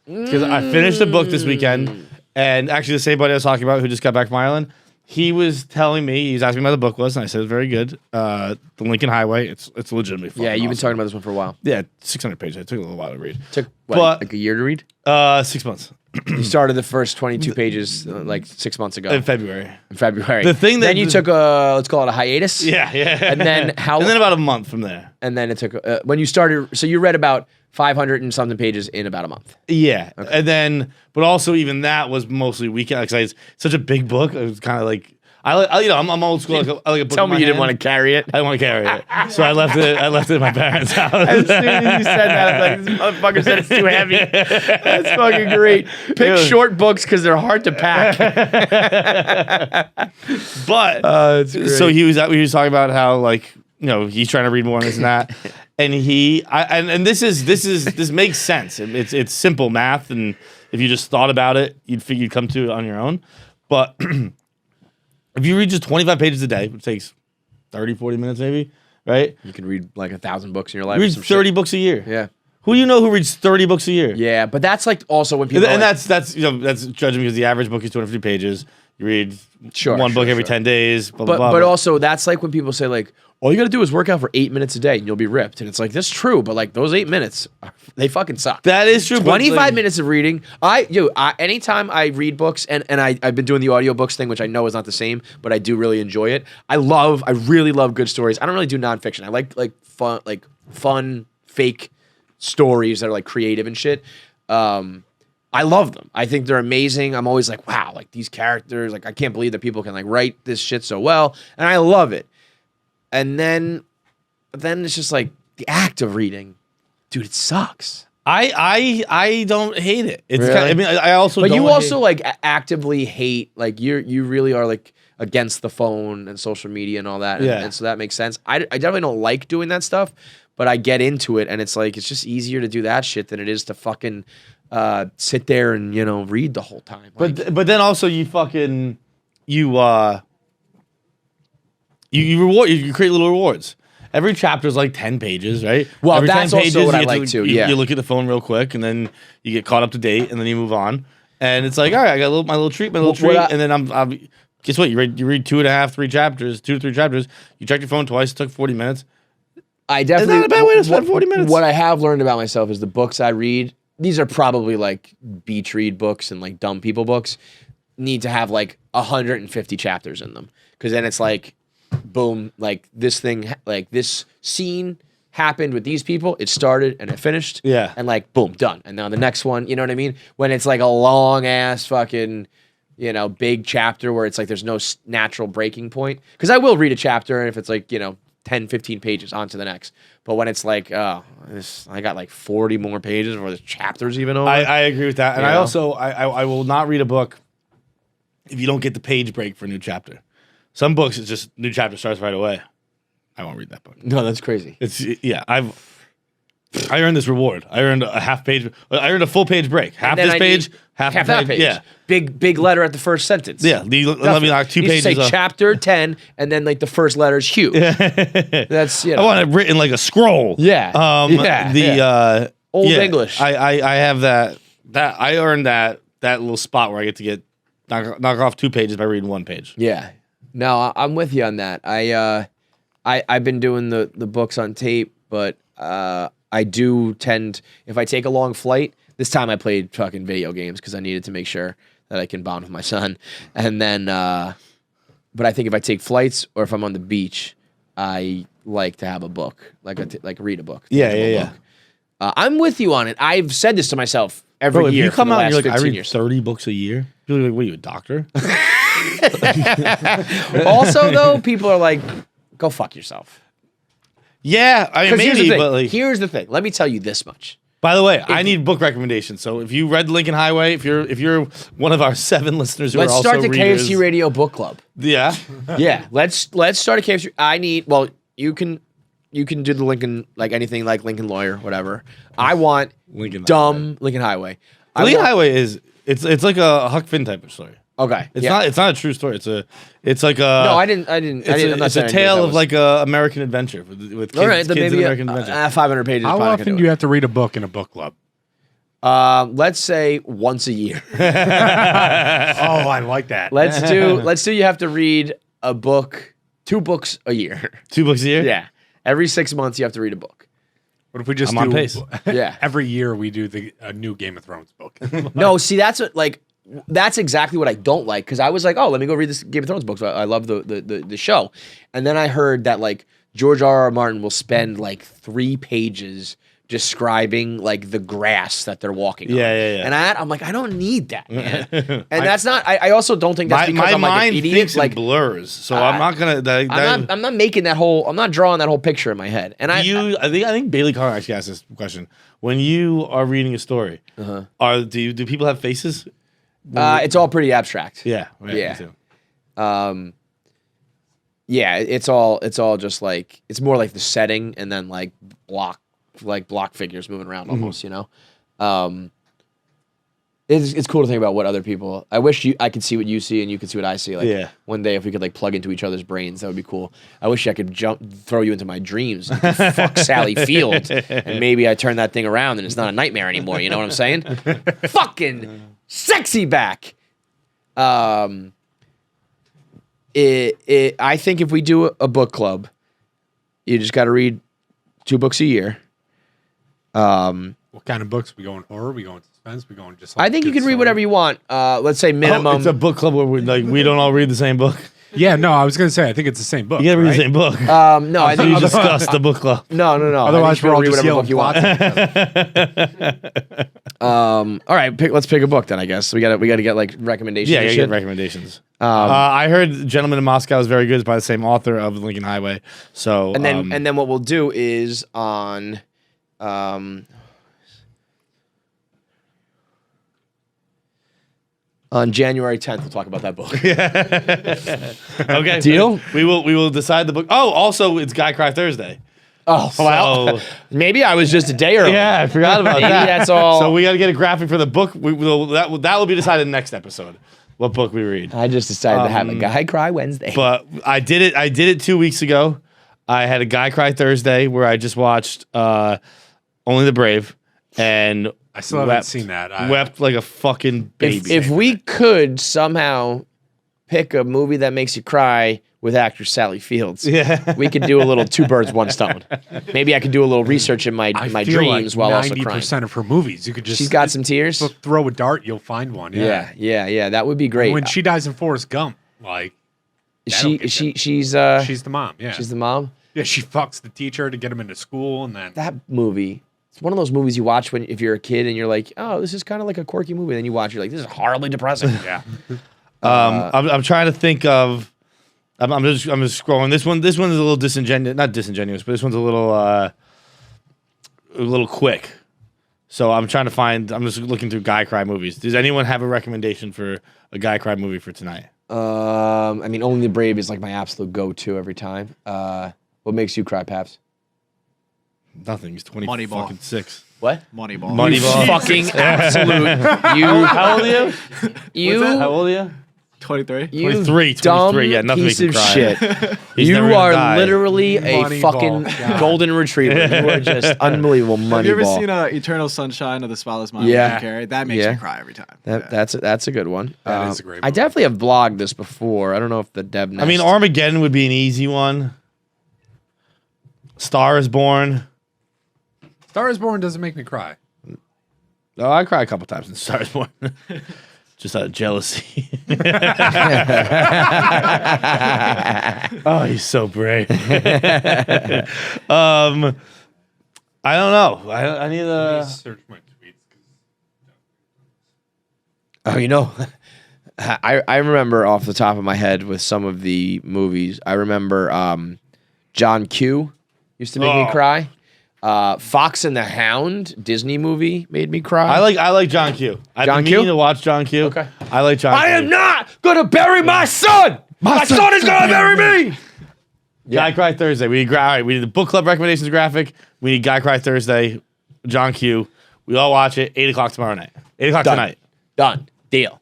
because I finished a book this weekend, and actually the same buddy I was talking about who just got back from Ireland. He was telling me, he was asking me how the book was, and I said it's very good. The Lincoln Highway, it's legitimately fun. Yeah, you've been talking about this one for a while. Yeah, 600 pages. It took a little while to read. Took like a year to read? 6 months. You started the first 22 pages like 6 months ago. In February. The thing that then you took let's call it a hiatus. Yeah. And then And then about a month from there. And then it took when you started. So you read about 500 and something pages in about a month. Yeah, okay. And then, but also even that was mostly weekend because it's such a big book. It was kind of like I'm old school. I like a book. Tell me you didn't want to carry it. I didn't want to carry it, so I left it at my parents' house. As soon as you said that, I was like, this motherfucker said it's too heavy. That's fucking great. Pick short books because they're hard to pack. But so he was talking about how he's trying to read more and this and that, and this makes sense. It's simple math, and if you just thought about it, you'd come to it on your own. But If you read just 25 pages a day, which takes 30, 40 minutes maybe, right? You could read like 1,000 books in your life. Read 30 books a year. Yeah. Who do you know who reads 30 books a year? Yeah, but that's like also when people And that's judging because the average book is 250 pages. You read one book every 10 days. Blah, blah, blah. But also that's like when people say like, all you got to do is work out for 8 minutes a day and you'll be ripped. And it's like, that's true, but like those 8 minutes, they fucking suck. That is true. 25 minutes of reading. Anytime I read books and I've been doing the audiobooks thing, which I know is not the same, but I do really enjoy it. I really love good stories. I don't really do nonfiction. I like fun, fake stories that are like creative and shit. I love them. I think they're amazing. I'm always like, wow, like these characters, like I can't believe that people can like write this shit so well. And I love it. And then it's just like the act of reading, dude, it sucks. I don't hate it. It's Really? kind of, I mean, I also But don't you also hate, like actively hate, like you really are like against the phone and social media and all that. Yeah. And so that makes sense. I definitely don't like doing that stuff, but I get into it and it's like, it's just easier to do that shit than it is to fucking sit there and, read the whole time. Like, but then also you reward, you create little rewards. Every chapter is like 10 pages, right? Well, Every that's 10 also what I you get like too, yeah. You look at the phone real quick, and then you get caught up to date, and then you move on. And it's like, all right, I got my little treat, and then I'm guess what? You read 2.5, 3 chapters, 2 to 3 chapters. You check your phone twice. It took 40 minutes. I definitely. It's not a bad way to spend 40 minutes. What I have learned about myself is the books I read, these are probably like beach read books and like dumb people books, need to have like 150 chapters in them. Because then it's like, boom, like this thing, like this scene happened with these people. It started and it finished. Yeah. And like, boom, done. And now the next one, you know what I mean? When it's like a long ass fucking, big chapter where it's like there's no natural breaking point. Because I will read a chapter and if it's like, 10, 15 pages on to the next. But when it's like, I got like 40 more pages before the chapter's even over. I agree with that. And I also, I will not read a book if you don't get the page break for a new chapter. Some books, it's just new chapter starts right away. I won't read that book. No, that's crazy. I earned this reward. I earned a half page. I earned a full page break. Half this page, half that page. Yeah, big letter at the first sentence. Yeah, let me knock 2 pages. Say chapter 10, and then like the first letter is huge. That's I want it written like a scroll. Yeah. Old English. I have that. I earned that little spot where I get to knock off 2 pages by reading 1 page. Yeah. No, I'm with you on that. I've been doing the books on tape, but I do tend, if I take a long flight, this time I played fucking video games because I needed to make sure that I can bond with my son. And then, but I think if I take flights or if I'm on the beach, I like to have a book, like read a book. Yeah. I'm with you on it. I've said this to myself every Bro, year. If you come out and you're like, I read years. 30 books a year, you're like, what are you, a doctor? Also, though, people are like, go fuck yourself. Yeah, I mean, maybe, but like, here's the thing. Let me tell you this much. by the way, I need book recommendations. So if you read Lincoln Highway, if you're one of our 7 listeners who Let's are also start the readers, KFC Radio Book Club. yeah, Yeah, let's start a KFC. I need. Well, you can do the Lincoln, like anything like Lincoln Lawyer, whatever. I want Lincoln Lincoln Highway. Lincoln Highway is it's like a Huck Finn type of story. Okay, It's not a true story. It's like a No, I didn't. It's a tale of like a American adventure with kids. All right, then kids maybe in American adventure. 500 pages. How probably often do you have to read a book in a book club? Let's say once a year. Oh, I like that. Let's do. You have to read a book, 2 books a year. 2 books a year. Yeah, every 6 months you have to read a book. What if we just I'm do on pace. Yeah. every year we do a new Game of Thrones book? No, see, that's exactly what I don't like, because I was like, oh, let me go read this Game of Thrones book. So I love the show. And then I heard that like George R.R. Martin will spend like 3 pages describing like the grass that they're walking on. Yeah. And I'm like, I don't need that, man. And that's not, I also don't think that's because my I'm like mind an idiot. thinks Like in blurs, so I'm not gonna. I'm not making that whole, I'm not drawing that whole picture in my head. And I think Bailey Carr actually asked this question. When you are reading a story, do people have faces? It's all pretty abstract. Yeah. Right, Yeah. me too. Yeah, it's all just like, it's more like the setting and then like block figures moving around almost, you know? It's cool to think about what other people. I wish I could see what you see and you could see what I see. Like Yeah. one day, if we could like plug into each other's brains, that would be cool. I wish I could throw you into my dreams, and fuck Sally Field, and maybe I turn that thing around and it's not a nightmare anymore. You know what I'm saying? Fucking sexy back. I think if we do a book club, you just got to read 2 books a year. What kind of books? We going horror? We going suspense? We going just? Like I think you can read whatever you want. Let's say minimum. Oh, it's a book club where we don't all read the same book. Yeah, no, I was gonna say I think it's the same book. You gotta read right? the same book. No, I think you discussed the book club. No. Otherwise, we're all read just whatever book yelling you want. All right, let's pick a book then. I guess we got to get like recommendations. Yeah, and you shit. get recommendations. I heard Gentleman in Moscow is very good. It's by the same author of Lincoln Highway. So And then what we'll do is on January 10th, we'll talk about that book. okay, Deal? We will decide the book. Oh, also it's Guy Cry Thursday. Oh, wow. Maybe I was just a day early. Yeah, I forgot about Maybe that. that's all. So we got to get a graphic for the book. That will be decided next episode. What book we read. I just decided to have a Guy Cry Wednesday. But I did it 2 weeks ago. I had a Guy Cry Thursday where I just watched Only the Brave, and I still haven't seen that. Wept like a fucking baby. If we could somehow pick a movie that makes you cry with actress Sally Fields, we could do a little 2 birds, 1 stone. Maybe I could do a little research in my dreams while also crying. 90% of her movies, you could just. She's got some tears. Throw a dart, you'll find one. Yeah. That would be great. When she dies in Forrest Gump, like she's the mom. Yeah, she's the mom. Yeah, she fucks the teacher to get him into school, and then That movie. It's one of those movies you watch if you're a kid and you're like, oh, this is kind of like a quirky movie. And then you watch, you're like, this is horribly depressing. yeah. I'm trying to think of. I'm just scrolling. This one is a little disingenuous. Not disingenuous, but this one's a little quick. So I'm trying to find. I'm just looking through Guy Cry movies. Does anyone have a recommendation for a Guy Cry movie for tonight? I mean, Only the Brave is like my absolute go-to every time. What makes you cry, Paps? Nothing. He's 20 Moneyball. fucking 6. What? Moneyball. Moneyball. Fucking absolute. How old are you? You. How old are you? 23. You 23. dumb Yeah, nothing piece makes of me cry. shit. He's You never gonna are die. literally a Moneyball. fucking God. golden retriever. You are just unbelievable money Have you ever ball. seen Eternal Sunshine of the Spotless Mind? Yeah. with Jim Carrey? That makes Yeah. me cry every time. That's a good one. That is a great I movie. definitely have blogged this before. I don't know if the Deb. I mean, Armageddon would be an easy one. Star is Born. Star is Born doesn't make me cry. Oh, I cry a couple times in Star is Born. Just out of jealousy. Oh, he's so brave. I don't know. I need a. Search my tweets. Oh, you know, I remember off the top of my head with some of the movies. I remember John Q used to make me cry. Fox and the Hound Disney movie made me cry. I like John Q. I've John been Q? meaning to watch John Q. Okay. I like John Q. I am not gonna bury my son. My son is gonna bury me. Guy Cry Thursday. We need we need the book club recommendations graphic. We need Guy Cry Thursday. John Q. We all watch it. 8:00 tomorrow night. 8:00 tonight. Done. Deal.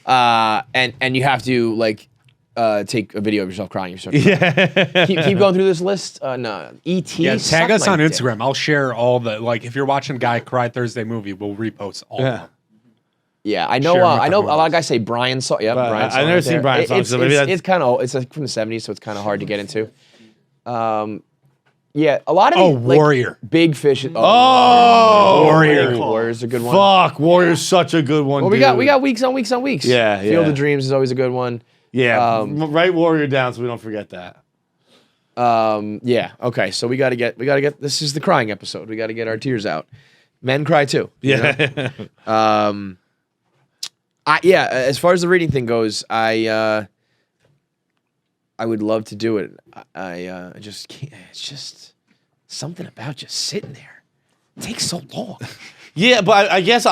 And you have to like take a video of yourself crying. Keep going through this list. No, E.T. Yeah, tag us suck on my dick. Instagram. I'll share all the if you're watching Guy Cry Thursday movie, we'll repost all of them. Yeah, I know. Share 'em with I the know a lot of boys. guys say Brian song. Yeah, But Brian I've song. never right seen there. Brian song, so maybe that's- It's kind of like from the '70s, so it's kind of hard to get into. Yeah, a lot of Oh, these, like, Warrior. Big Fish. Oh, Warrior. Warrior's a good one. Fuck, Warrior's such a good one. Well, we got weeks on weeks on weeks. Yeah, Field yeah. of Dreams is always a good one. Yeah, write Warrior down so we don't forget that. Yeah. Okay. So we got to get. This is the crying episode. We got to get our tears out. Men cry too. you know? Yeah. As far as the reading thing goes, I would love to do it. I just can't. It's just something about just sitting there. It takes so long. Yeah, but I guess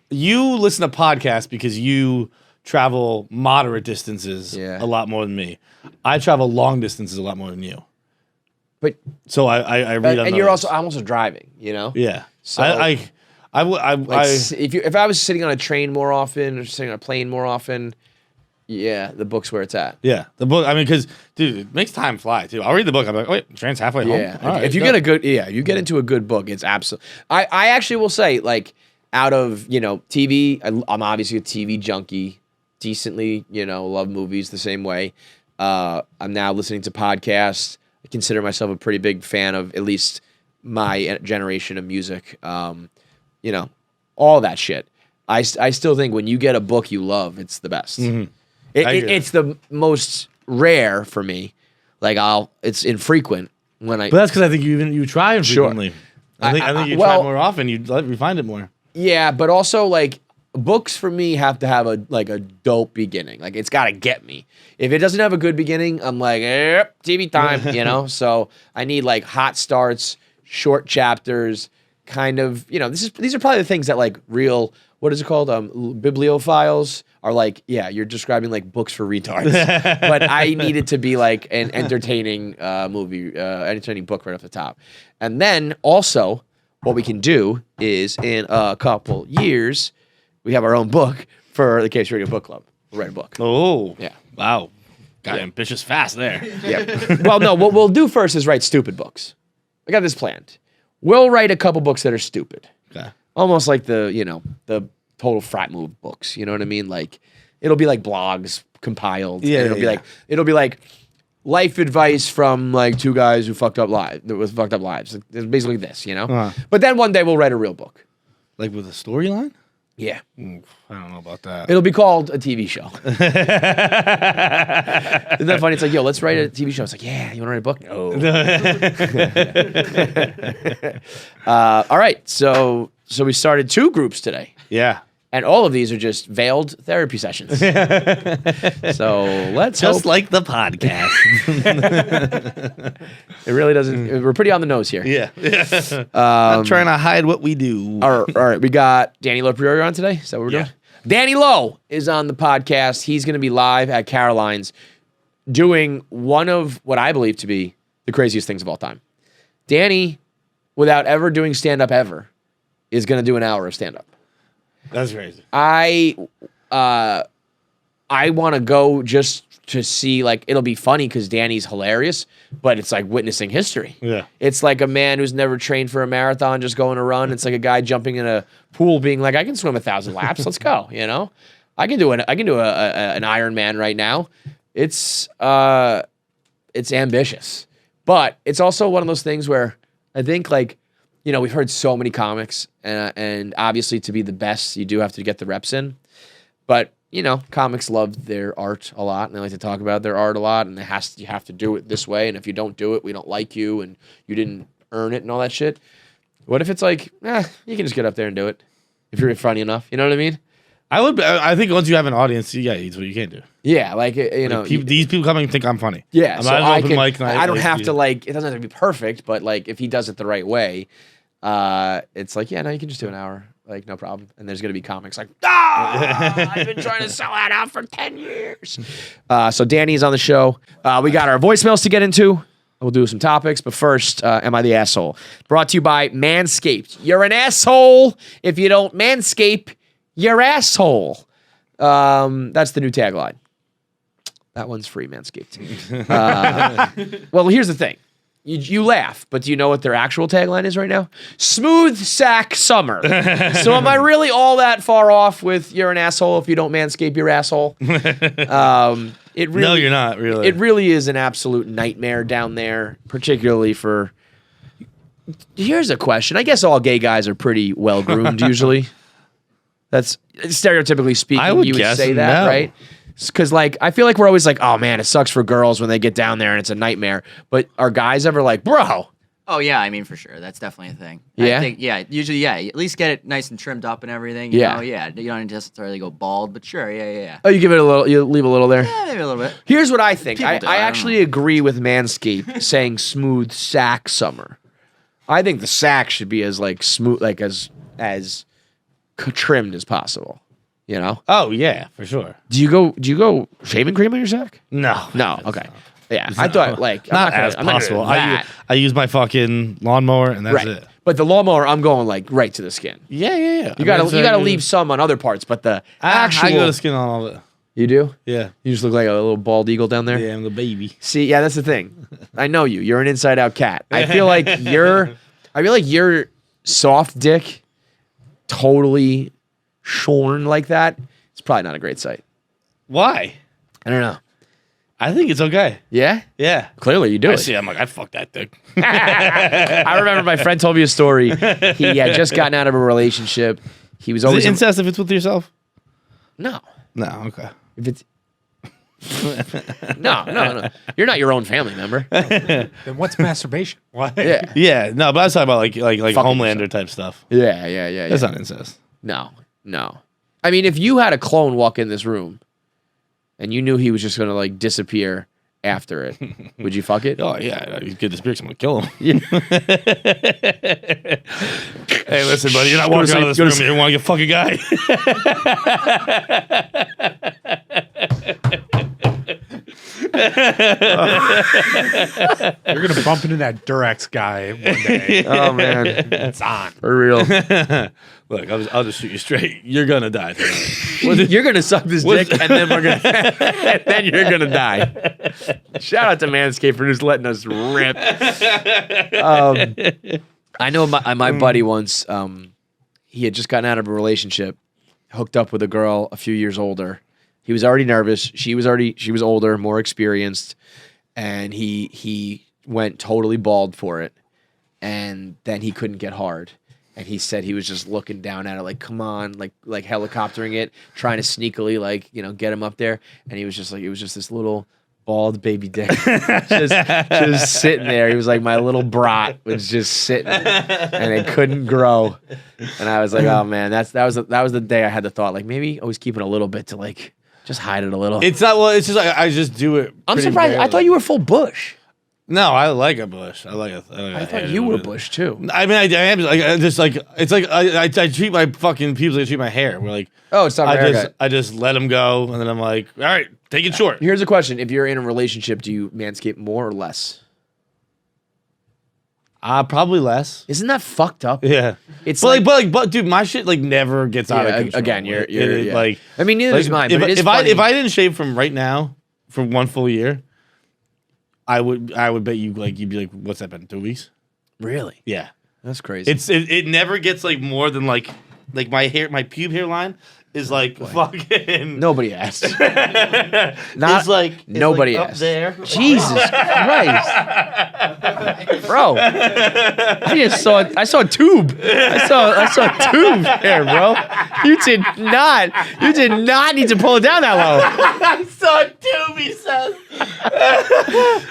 you listen to podcasts because you travel moderate distances Yeah. a lot more than me. I travel long distances a lot more than you. But So I read on and those. I'm also driving. You know. Yeah. So- If I was sitting on a train more often or sitting on a plane more often, yeah, the book's where it's at. Yeah, the book. I mean, because dude, it makes time fly too. I'll read the book. I'm like, wait, train's halfway home. Yeah, All right, if you get a good, you get into a good book, it's absolute. I actually will say, like, out of TV, I'm obviously a TV junkie, decently, love movies the same way. I'm now listening to podcasts. I consider myself a pretty big fan of at least my generation of music. All that shit. I still think when you get a book you love, it's the best. Mm-hmm. It's the most rare for me. Like it's infrequent when I. But that's because I think you try infrequently. Sure. I think you try more often. You find it more. Yeah, but also like books for me have to have a dope beginning. Like it's got to get me. If it doesn't have a good beginning, I'm like, TV time. So I need like hot starts, short chapters, kind of. These are probably the things that like real. What is it called? Bibliophiles are like, yeah, you're describing like books for retards. But I need it to be like an entertaining entertaining book right off the top. And then also, what we can do is in a couple years, we have our own book for the KFC Radio Book Club. We'll write a book. Oh, yeah, wow, got ambitious fast there. Yeah. Well, no, what we'll do first is write stupid books. I got this planned. We'll write a couple books that are stupid. Okay. Almost like the total frat move books. You know what I mean? Like it'll be like blogs compiled. Yeah. It'll be like life advice from like two guys who fucked up lives. It's basically this, But then one day we'll write a real book. Like with a storyline? Yeah. I don't know about that. It'll be called a TV show. Isn't that funny? It's like, yo, let's write a TV show. It's like, yeah, you want to write a book? No. All right. So we started 2 groups today. Yeah. And all of these are just veiled therapy sessions. So let's Just hope. like the podcast. It really doesn't. We're pretty on the nose here. Yeah. I'm trying to hide what we do. All right. We got Danny Lowe Priori on today. Is that what we're doing? Danny Lowe is on the podcast. He's going to be live at Caroline's doing one of what I believe to be the craziest things of all time. Danny, without ever doing stand-up ever, is going to do an hour of stand-up. That's crazy. I want to go just to see, like, it'll be funny because Danny's hilarious, but it's like witnessing history. Yeah. It's like a man who's never trained for a marathon just going to run. It's like a guy jumping in a pool being like, I can swim 1,000 laps. Let's go. I can do an Ironman right now. It's ambitious, but it's also one of those things where I think like, we've heard so many comics, and obviously to be the best, you do have to get the reps in. But comics love their art a lot, and they like to talk about their art a lot, and you have to do it this way. And if you don't do it, we don't like you, and you didn't earn it, and all that shit. What if it's like, you can just get up there and do it if you're funny enough? You know what I mean? I think once you have an audience, it's what you can do. Yeah, these people coming and think I'm funny. Yeah, I'm so not an open mic I don't have to like. it doesn't have to be perfect, but like if he does it the right way, it's like, you can just do an hour, like no problem. And there's gonna be comics like, I've been trying to sell that out for 10 years. So Danny's on the show. We got our voicemails to get into. We'll do some topics, but first, am I the asshole? Brought to you by Manscaped. You're an asshole if you don't manscape your asshole. That's the new tagline. That one's free, Manscaped. Well, here's the thing. You laugh, but do you know what their actual tagline is right now? Smooth sack summer. So am I really all that far off with you're an asshole if you don't manscape your asshole? No, you're not really. It really is an absolute nightmare down there, particularly for... Here's a question. I guess all gay guys are pretty well-groomed usually. That's stereotypically speaking, you would say that, right? Because, like, I feel like we're always like, oh, man, it sucks for girls when they get down there and it's a nightmare. But are guys ever like, bro? Oh, yeah, I mean, for sure. That's definitely a thing. Yeah? I think, usually, at least get it nice and trimmed up and everything. You don't necessarily go bald, but sure, yeah. Oh, you give it a little, you leave a little there? Yeah, maybe a little bit. Here's what I think. I don't actually agree with Manscaped saying smooth sack summer. I think the sack should be as, like, smooth, like, as trimmed as possible. Oh yeah, for sure. Do you go shaving cream on your sack? No. Okay. Yeah, I thought like not as possible. I use my fucking lawnmower and that's it. But the lawnmower, I'm going like right to the skin. Yeah. You gotta leave some on other parts, but the actual. I go to skin on all of it. You do? Yeah. You just look like a little bald eagle down there. Yeah, I'm the baby. See, yeah, that's the thing. I know you. You're an inside out cat. I feel like your soft dick, totally shorn like that. It's probably not a great sight. Why? I don't know. I think it's okay. Yeah? Yeah. Clearly you do I it. see. I'm like, I'd fuck that dick. I remember my friend told me a story. He had just gotten out of a relationship. He was Is always it incest if it's with yourself? No. No. Okay. If it's no. You're not your own family member. Then what's masturbation? What? Yeah. Yeah. No, but I was talking about like Fucking Homelander type stuff. Yeah. That's not incest. No. I mean, if you had a clone walk in this room and you knew he was just gonna like disappear after it, would you fuck it? Oh yeah, you get this beer, I'm gonna kill him. Yeah. Hey, listen, buddy, you're not walking out of this room. You want to get fuck a guy. You're gonna bump into that Durex guy one day. Oh man, It's on. for real. Look, I'll just shoot you straight. You're gonna die tonight. You're gonna suck this dick, and then then you're gonna die. Shout out to Manscaped for just letting us rip. I know my buddy once. He had just gotten out of a relationship, hooked up with a girl a few years older. He was already nervous. She was older, more experienced, and he went totally bald for it. And then he couldn't get hard. And he said he was just looking down at it like, come on, like helicoptering it, trying to sneakily get him up there. And he was just like, it was just this little bald baby dick just sitting there. He was like, my little brat was just sitting and it couldn't grow. And I was like, oh man, that was the day I had the thought, like maybe always keeping a little bit to like just hide it a little. It's not. Well, it's just like I just do it. I'm surprised. I thought you were full bush. No, I like a bush. I thought you were bush too. I mean, I am like I just like it's like I treat my fucking pubes like I treat my hair. We're like, oh, it's not my haircut. I just let them go, and then I'm like, all right, take it short. Here's a question: if you're in a relationship, do you manscape more or less? Probably less. Isn't that fucked up? Yeah, It's but dude, my shit like never gets out of control. Again, you're yeah. like. I mean, neither is mine. But if I didn't shave from right now for 1 full year, I would bet you like you'd be like, what's that been 2 weeks? Really? Yeah, that's crazy. It never gets like more than like my pube hairline is like fucking. Nobody asked. It's like nobody up asked. there. Jesus Christ, bro! I saw a tube. I saw a tube there, bro. You did not need to pull it down that low. I saw a tube. He says.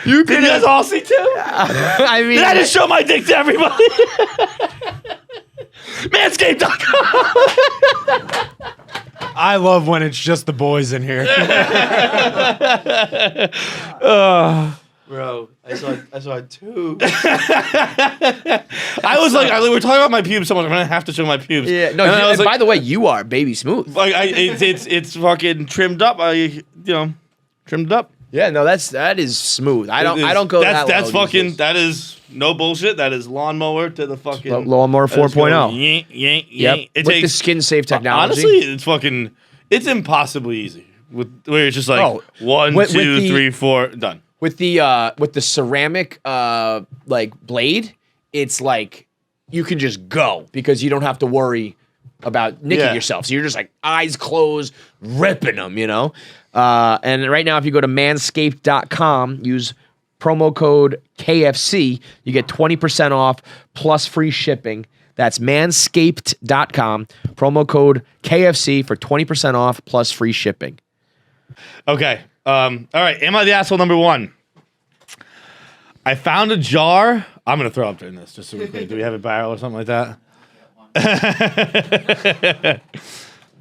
Did you guys all see tube? I mean, Did I just show my dick to everybody? Manscaped.com. I love when it's just the boys in here. bro, I saw a tube. I was like, we were talking about my pubes so much. I'm gonna have to show my pubes. Yeah, no. And by the way, you are baby smooth. Like, it's fucking trimmed up. Trimmed up. Yeah, no, that is smooth. I don't go that low. That's fucking. That is no bullshit. That is lawnmower to the fucking lawnmower 4.0. Yep. Yep. With the skin safe technology. Honestly, it's impossibly easy. Where it's just like 1, 2, 3, 4, done. With the ceramic like blade, it's like you can just go because you don't have to worry about nicking yourself. So you're just like eyes closed, ripping them, And right now, if you go to manscaped.com, use promo code KFC, you get 20% off plus free shipping. That's manscaped.com, promo code KFC for 20% off plus free shipping. Okay. All right. Am I the asshole number 1? I found a jar. I'm going to throw up in this just so we quick. Do we have a barrel or something like that?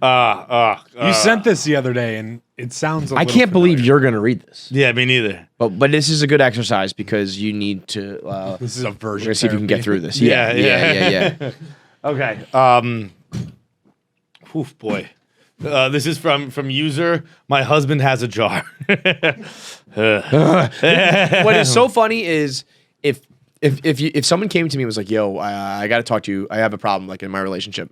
You sent this the other day, and it sounds. I can't believe you're going to read this. Yeah, me neither. But this is a good exercise because you need to. This is a version. We're gonna see if you can get through this. Yeah. Okay. Oof, boy. This is from user. My husband has a jar. What is so funny is if if someone came to me and was like, "Yo, I got to talk to you. I have a problem like in my relationship,"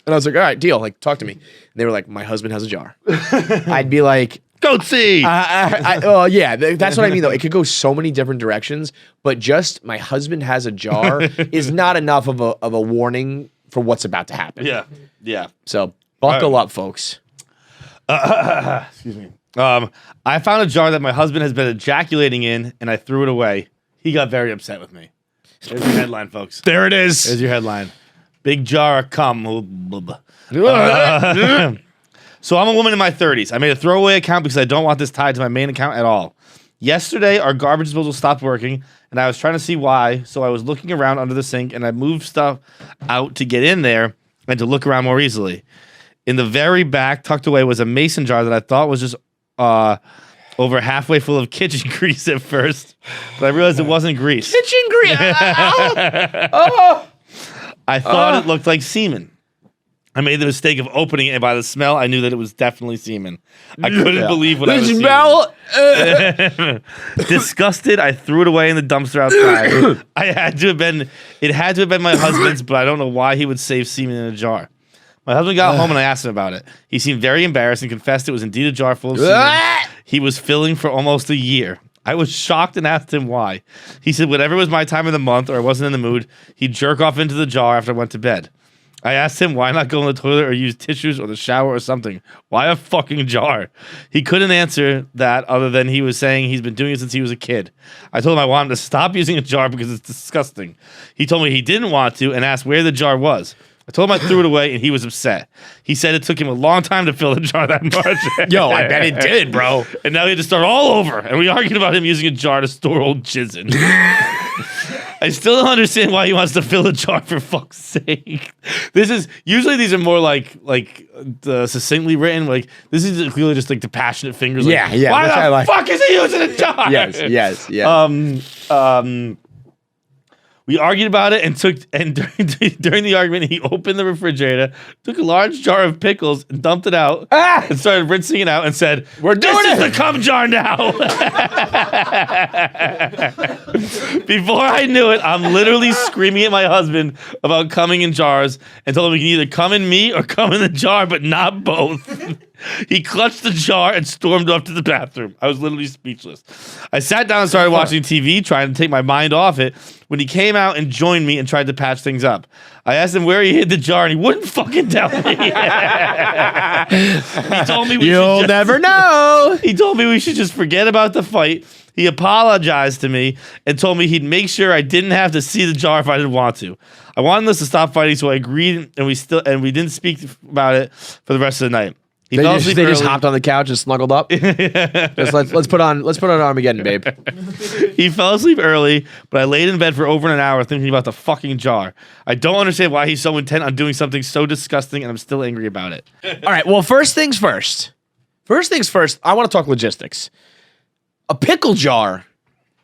and I was like, "All right, deal. Like, talk to me." And they were like, "My husband has a jar." I'd be like, Go see. oh yeah, that's what I mean though. It could go so many different directions, but just my husband has a jar is not enough of a warning for what's about to happen. Yeah. So buckle up, folks. Excuse me. I found a jar that my husband has been ejaculating in, and I threw it away. He got very upset with me. There's your headline, folks. There it is. There's your headline. Big jar of cum. So I'm a woman in my 30s. I made a throwaway account because I don't want this tied to my main account at all. Yesterday, our garbage disposal stopped working, and I was trying to see why, so I was looking around under the sink, and I moved stuff out to get in there and to look around more easily. In the very back, tucked away, was a mason jar that I thought was just over halfway full of kitchen grease at first, but I realized it wasn't grease. Kitchen grease. I thought it looked like semen. I made the mistake of opening it, and by the smell, I knew that it was definitely semen. I couldn't believe what I was seeing. Disgusted, I threw it away in the dumpster outside. It had to have been my husband's, but I don't know why he would save semen in a jar. My husband got home and I asked him about it. He seemed very embarrassed and confessed it was indeed a jar full of semen he was filling for almost a year. I was shocked and asked him why. He said whenever it was my time of the month or I wasn't in the mood, he'd jerk off into the jar after I went to bed. I asked him why not go in the toilet or use tissues or the shower or something. Why a fucking jar? He couldn't answer that other than he was saying he's been doing it since he was a kid. I told him I wanted to stop using a jar because it's disgusting. He told me he didn't want to and asked where the jar was. I told him I threw it away and he was upset. He said it took him a long time to fill the jar that much. Yo, I bet it did, bro. And now he had to start all over. And we argued about him using a jar to store old jizz in. I still don't understand why he wants to fill a jar, for fuck's sake. These are more like succinctly written. Like this is clearly just like the passionate fingers. Like, yeah. Why the fuck is he using a jar? Yes. We argued about it and during the argument, he opened the refrigerator, took a large jar of pickles and dumped it out and started rinsing it out and said, "We're doing this is the cum jar now." Before I knew it, I'm literally screaming at my husband about coming in jars and told him he can either come in me or come in the jar, but not both. He clutched the jar and stormed off to the bathroom. I was literally speechless. I sat down and started watching TV, trying to take my mind off it, when he came out and joined me and tried to patch things up. I asked him where he hid the jar, and he wouldn't fucking tell me. He told me You'll never know. He told me we should just forget about the fight. He apologized to me and told me he'd make sure I didn't have to see the jar if I didn't want to. I wanted us to stop fighting, so I agreed, and we didn't speak about it for the rest of the night. They just hopped on the couch and snuggled up. Just let's put on Armageddon, babe. He fell asleep early, but I laid in bed for over an hour thinking about the fucking jar. I don't understand why he's so intent on doing something so disgusting, and I'm still angry about it. All right. Well, first things first. I want to talk logistics. A pickle jar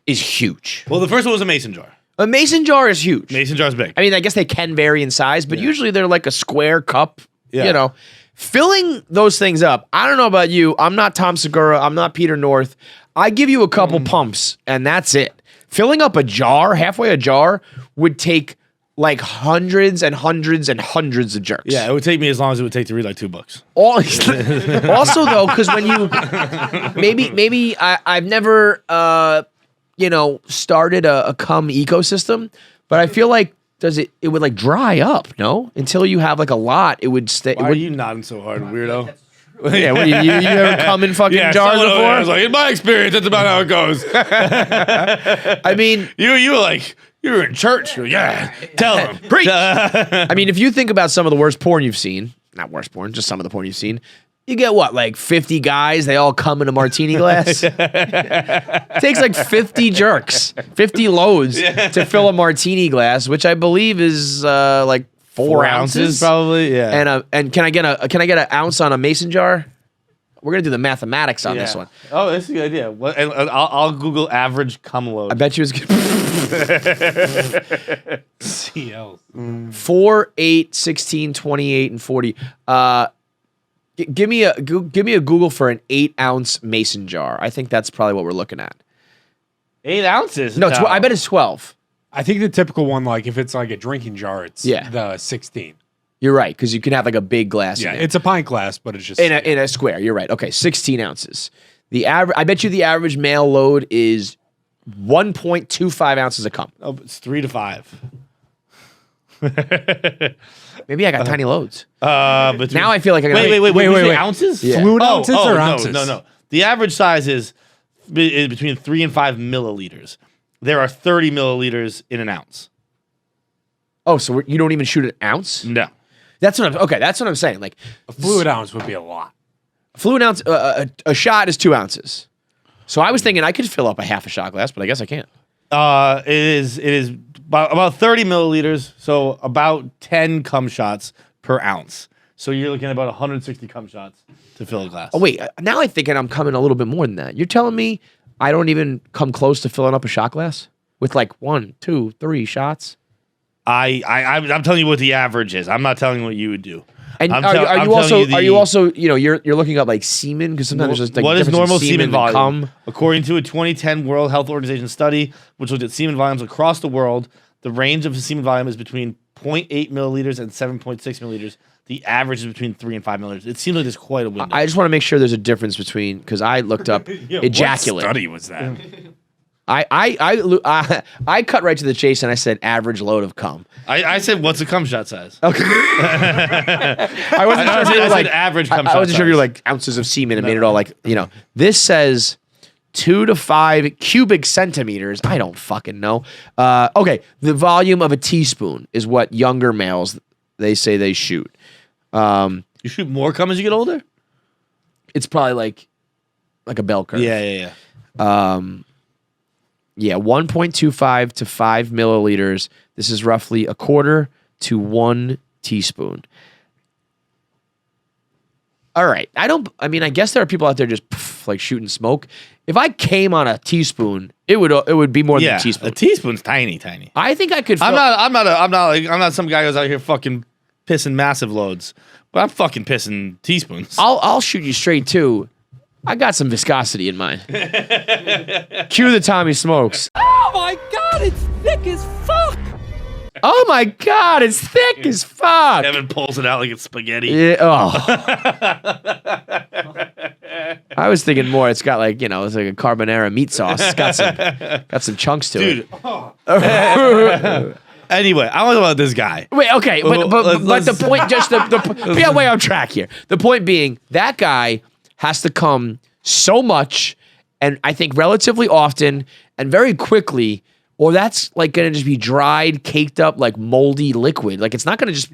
is huge. Well, the first one was a mason jar. A mason jar is huge. Mason jar is big. I mean, I guess they can vary in size, but usually they're like a square cup. Yeah. You know. Filling those things up, I don't know about you. I'm not Tom Segura. I'm not Peter North. I give you a couple pumps, and that's it. Filling up halfway a jar, would take like hundreds and hundreds and hundreds of jerks. Yeah, it would take me as long as it would take to read like 2 books. Also, though, because when you maybe I've never started a cum ecosystem, but I feel like it would like dry up, no? Until you have like a lot, it would stay. Why are you nodding so hard, weirdo? Yeah, what, you ever come in fucking jars before? I was like, in my experience, that's about how it goes. I mean, you were in church. You're like, yeah, tell them. Preach. I mean, if you think about some of the worst porn you've seen, not worst porn, just some of the porn you've seen, you get what, like 50 guys, they all come in a martini glass? It takes like 50 jerks, 50 loads to fill a martini glass, which I believe is like 4 ounces probably. Yeah. And can I get an ounce on a mason jar? We're gonna do the mathematics on this one. Oh, that's a good idea. And I'll Google average cum load. I bet you it's good. CLs. 4, 8, 16, 28, and 40. Give me a Google for an 8-ounce mason jar. I think that's probably what we're looking at. 8 ounces? No, I bet it's 12. I think the typical one, like if it's like a drinking jar, it's Yeah. the 16. You're right, because you can have like a big glass. Yeah, in it. it's a pint glass, but it's just in a square. You're right. Okay, 16 ounces. The average. I bet you the average male load is 1.25 ounces of cum. Oh, it's 3 to 5. Maybe I got tiny loads. But Now I feel like I got wait. Ounces? Yeah. fluid ounces or ounces? No. The average size is between 3 and 5 milliliters. There are 30 milliliters in an ounce. Oh, so you don't even shoot an ounce? No. That's what I'm. Okay, that's what I'm saying. Like A fluid ounce would be a lot. fluid ounce. A shot is 2 ounces. So I was thinking I could fill up a half a shot glass, but I guess I can't. It is about 30 milliliters, so about 10 cum shots per ounce. So you're looking at about 160 cum shots to fill a glass. Oh wait, now I'm thinking I'm coming a little bit more than that. You're telling me I don't even come close to filling up a shot glass with like 1, 2, 3 shots? I'm telling you what the average is. I'm not telling you what you would do. And I'm are tell- I'm you telling also the- are you also you're looking up like semen because sometimes there's just like what is difference in normal semen and volume? cum. According to a 2010 World Health Organization study, which looked at semen volumes across the world, the range of the semen volume is between 0.8 milliliters and 7.6 milliliters. The average is between 3 and 5 milliliters. It seems like there's quite a window. I just want to make sure there's a difference between because I looked up ejaculate. What study was that? I cut right to the chase and I said average load of cum. I said, what's a cum shot size? Okay. I wasn't sure if you I were said like average cum I shot wasn't sure if you size. were like ounces of semen and made it all like This says 2 to 5 cubic centimeters. I don't fucking know. Okay, the volume of a teaspoon is what younger males they say they shoot. You shoot more cum as you get older? It's probably like a bell curve. Yeah. Yeah, 1.25 to 5 milliliters. This is roughly a quarter to 1 teaspoon. All right. I guess there are people out there just like shooting smoke. If I came on a teaspoon, it would be more than a teaspoon. A teaspoon's tiny. I think I could. I'm not some guy who's out here fucking pissing massive loads, but I'm fucking pissing teaspoons. I'll shoot you straight too. I got some viscosity in mine. Cue the Tommy Smokes. Oh my god, it's thick as fuck! Oh my god, it's thick as fuck. Evan pulls it out like it's spaghetti. Yeah, oh. I was thinking more. It's got like it's like a carbonara meat sauce. It's got some chunks to Dude. it. Anyway, I want to talk about this guy. Wait, okay, but the point, just the way on track here. The point being, that guy has to come so much, and I think relatively often and very quickly, or that's like gonna just be dried, caked up, like moldy liquid. Like it's not just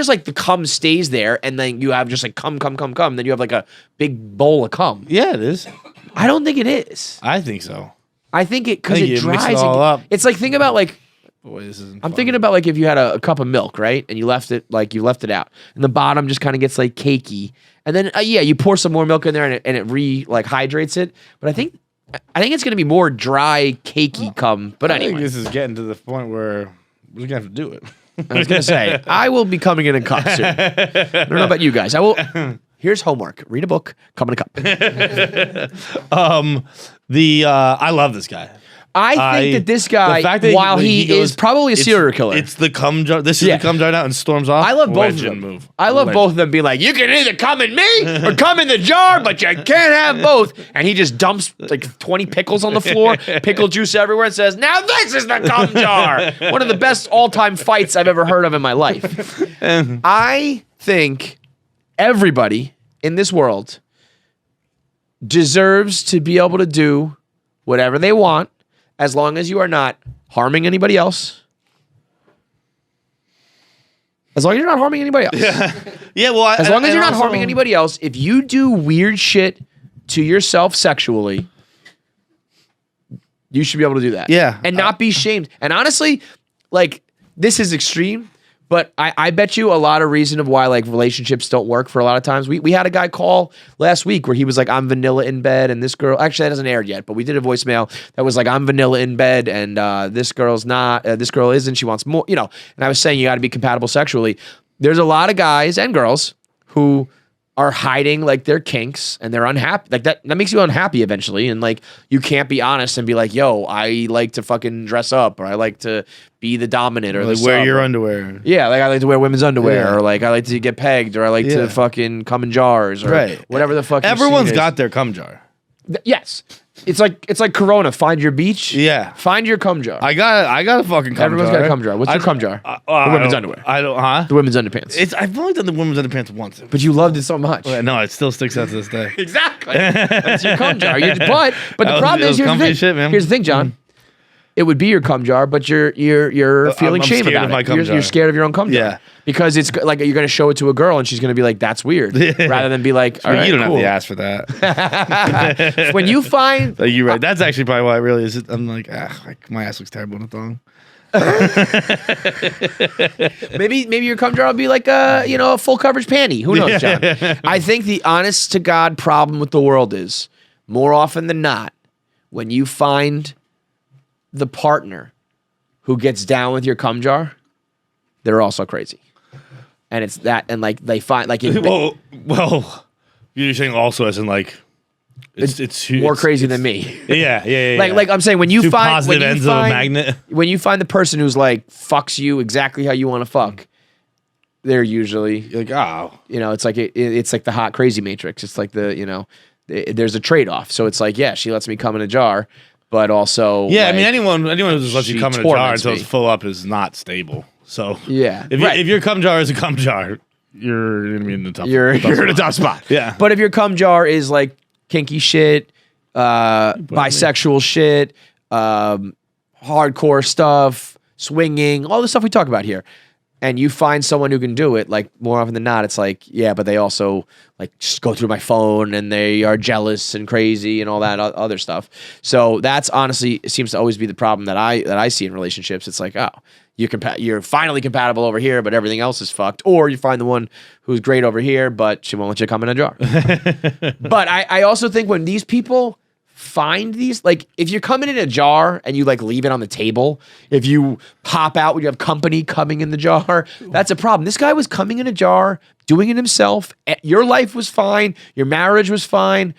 like the cum stays there, and then you have just like cum. Then you have like a big bowl of cum. Yeah, it is. I don't think it is. I think so. I think it because I think it you mix dries. it all up. It's like think about like. Boy, this isn't I'm fun. thinking about like if you had a cup of milk, right? And you left it out. And the bottom just kind of gets like cakey. And then you pour some more milk in there and it hydrates it. But I think it's going to be more dry, cakey cum. But I think anyway, this is getting to the point where we're going to have to do it. I was going to say, I will be coming in a cup soon. I don't know about you guys. I will. Here's homework. Read a book, come in a cup. I love this guy. I think that this guy, the fact that while he goes, is probably a serial killer. It's the cum jar. This is Yeah. the cum jar now and storms off. I love both of Legend them. move. I love Legend. both of them being like, you can either come in me or come in the jar, but you can't have both. And he just dumps like 20 pickles on the floor, pickle juice everywhere, and says, now this is the cum jar. One of the best all-time fights I've ever heard of in my life. I think everybody in this world deserves to be able to do whatever they want as long as you are not harming anybody else. As long as you're not harming anybody else. Yeah, well, As long as you're not harming anybody else, if you do weird shit to yourself sexually, you should be able to do that. Yeah. And not be shamed. And honestly, like, this is extreme, but I bet you a lot of reason of why like relationships don't work for a lot of times. We had a guy call last week where he was like, I'm vanilla in bed, and this girl, actually that hasn't aired yet, but we did a voicemail that was like, I'm vanilla in bed, and this girl's not, this girl isn't, she wants more, and I was saying you got to be compatible sexually. There's a lot of guys and girls who are hiding like their kinks and they're unhappy. Like that makes you unhappy eventually. And like you can't be honest and be like, yo, I like to fucking dress up, or I like to be the dominant, or like the wear sub, your or- underwear. Yeah, like I like to wear women's underwear, Yeah. or like I like to get pegged, or I like Yeah. to fucking come in jars, or Right. whatever the fuck. Everyone's got their cum jar. Yes, it's like Corona. Find your beach. Yeah. Find your cum jar. I got a fucking cum jar. Everyone's got a cum jar. What's your cum jar? The women's underwear. I don't, huh? The women's underpants. I've only done the women's underpants once. But you loved it so much. No, it still sticks out to this day. Exactly. That's your cum jar. But That the was- problem it is was here's the comfy thing. as shit, man. Here's the thing, John. It would be your cum jar, but you're feeling I'm shame scared about of my it. cum You're jar. scared of your own cum jar. Yeah. Because it's like you're gonna show it to a girl and she's gonna be like, "That's weird," rather than be like, "All But right, you don't cool." have the ass for that. When you find You're right. That's actually probably why it really is. I'm like, my ass looks terrible in a thong. maybe your cum jar will be like a full coverage panty. Who knows, John? I think the honest to God problem with the world is more often than not when you find the partner who gets down with your cum jar, they're also crazy. And it's that, and like they find like it, Well, you're saying also as in like it's more it's- crazy it's- than me. Yeah. Like I'm saying when you Two find positive ends of a magnet. when you find the person who's like fucks you exactly how you want to fuck, they're usually You're like, oh, it's like it's like the hot crazy matrix. It's like there's a trade off. So it's like, yeah, she lets me come in a jar, but also yeah. I like, mean, anyone who just lets you she come in a jar torments until me. it's full up is not stable. So Yeah, if right. if your cum jar is a cum jar, you're gonna be in the tough. you're tough in a spot. tough spot. Yeah. But if your cum jar is like kinky shit, bisexual shit, hardcore stuff, swinging, all the stuff we talk about here, and you find someone who can do it, like more often than not, it's like, yeah, but they also like just go through my phone and they are jealous and crazy and all that other stuff. So that's honestly, it seems to always be the problem that I see in relationships. It's like, oh, you're finally compatible over here, but everything else is fucked. Or you find the one who's great over here, but she won't let you come in a jar. But I also think when these people find these, like if you're coming in a jar and you like leave it on the table, if you pop out when you have company coming in the jar, that's a problem. This guy was coming in a jar, doing it himself. Your life was fine. Your marriage was fine.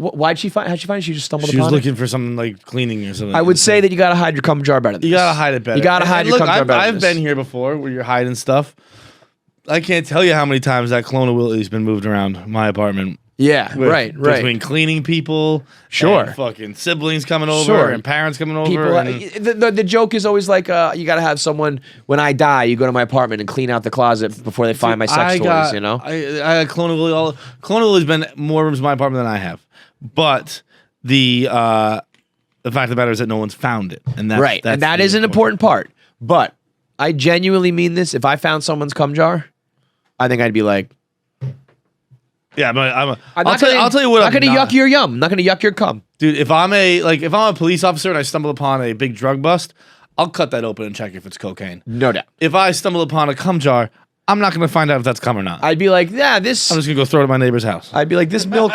How'd she find it? She just stumbled She upon was it? looking for something like cleaning or something. I would say that you got to hide your cum jar better than you this. gotta hide it better. You got to hide your cum jar better than I've this. been here before where you're hiding stuff. I can't tell you how many times that clone of Willie's been moved around my apartment. Yeah, right. Between cleaning people, Sure. and fucking siblings coming over, Sure. and parents coming over. People, and, the joke is always like, you got to have someone, when I die, you go to my apartment and clean out the closet before they find my sex toys, you know? I Clone of Willie. Clone of Willie's been more rooms in my apartment than I have, but the fact of the matter is that no one's found it, and that's, Right, and that is an important part. But I genuinely mean this. If I found someone's cum jar, I think I'd be like, Yeah, but I'll tell you what. I'm not going to yuck your yum. I'm not going to yuck your cum. Dude, if I'm a police officer and I stumble upon a big drug bust, I'll cut that open and check if it's cocaine. No doubt. If I stumble upon a cum jar, I'm not going to find out if that's cum or not. I'd be like, yeah, this. I'm just going to go throw it at my neighbor's house. I'd be like, this milk.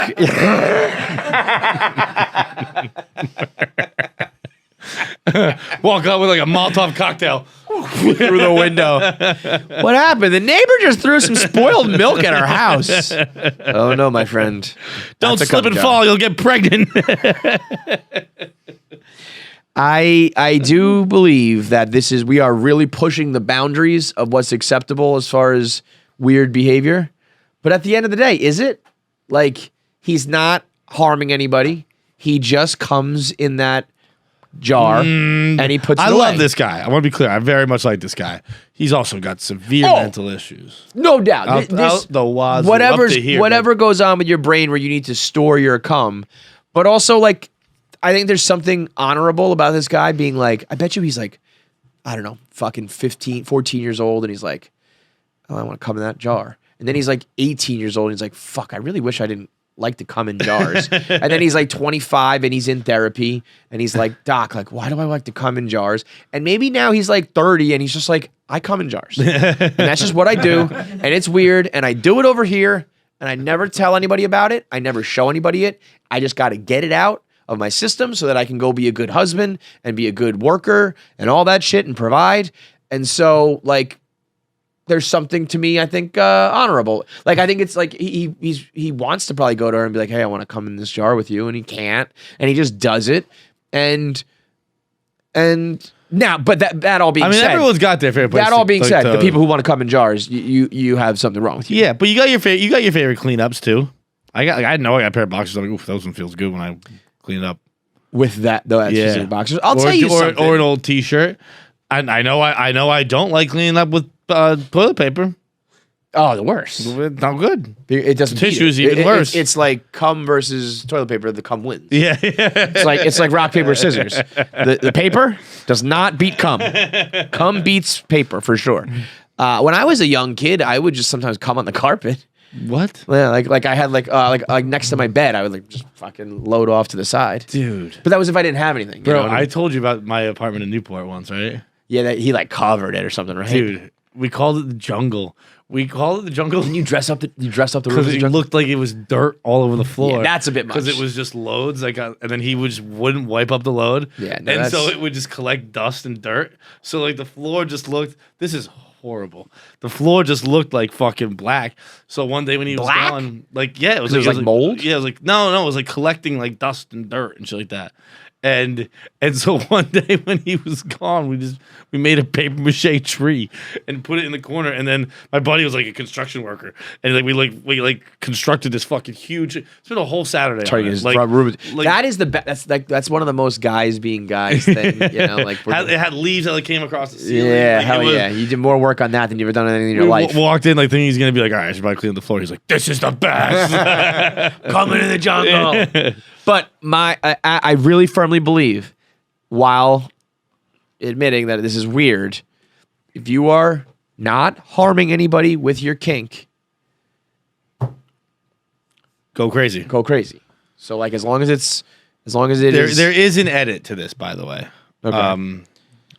Walk out with like a Molotov cocktail. through the window. What happened? The neighbor just threw some spoiled milk at our house. Oh no, my friend. Don't That's a slip cum and jar. fall. You'll get pregnant. I do believe that we are really pushing the boundaries of what's acceptable as far as weird behavior. But at the end of the day, is it? Like, he's not harming anybody. He just comes in that jar and he puts it I away. love this guy. I want to be clear. I very much like this guy. He's also got severe Oh. mental issues. No doubt. Out the wazoo. Whatever's, Up to here, whatever goes on with your brain where you need to store your cum. But also, like, I think there's something honorable about this guy being like, I bet you he's like, I don't know, fucking 15, 14 years old. And he's like, oh, I want to come in that jar. And then he's like 18 years old. And he's like, fuck, I really wish I didn't like to come in jars. And then he's like 25 and he's in therapy. And he's like, doc, like, why do I like to come in jars? And maybe now he's like 30 and he's just like, I come in jars. And that's just what I do. And it's weird. And I do it over here. And I never tell anybody about it. I never show anybody it. I just got to get it out of my system so that I can go be a good husband and be a good worker and all that shit and provide. And so, like, there's something to me, I think, honorable. Like, I think it's like he wants to probably go to her and be like, hey, I want to come in this jar with you, and he can't, and he just does it, and now, but that all being said, everyone's got their favorite place. That all being like said, the people who want to come in jars, you have something wrong with you. Yeah, but you got your favorite cleanups too. I got a pair of boxers. I'm like, oof, those one feels good when I clean it up. With that, though, Yeah, boxers. I'll tell you something. Or an old T-shirt. I know I don't like cleaning up with toilet paper. Oh, the worst. It's not good. It doesn't. Tissue's even worse. It's like cum versus toilet paper. The cum wins. Yeah. It's like rock paper scissors. The paper does not beat cum. Cum beats paper for sure. When I was a young kid, I would just sometimes cum on the carpet. What? Yeah, like I had like next to my bed, I would like just fucking load off to the side, Dude. But that was if I didn't have anything. You Bro, know what I I mean? told you about my apartment in Newport once, right? Yeah, that he like covered it or something, right? Dude, we called it the jungle. We called it the jungle. And you dress up the room Because it looked like it was dirt all over the floor. Yeah, that's a bit much. Because it was just loads, and then he wouldn't wipe up the load. Yeah, no, and so that's- it would just collect dust and dirt. So like the floor just looked. This is horrible. The floor just looked like fucking black. So one day when he was Black? gone, like yeah, it was It was like mold? Yeah, it was like no, it was like collecting like dust and dirt and shit like that. And so one day when he was gone, we made a paper mache tree and put it in the corner. And then my buddy was like a construction worker, and we constructed this fucking huge. Spent a whole Saturday on it. That is the best. That's one of the most guys being guys thing. You know, like it had leaves that like came across the ceiling. yeah, like, hell yeah. You did more work on that than you've ever done anything in your life. Walked in like thinking he's gonna be like, all right, I should probably clean up the floor. He's like, this is the best. Coming in the jungle. But I really firmly believe, while admitting that this is weird, if you are not harming anybody with your kink, Go crazy. go crazy. So like as long as it is. There is an edit to this, by the way. Okay.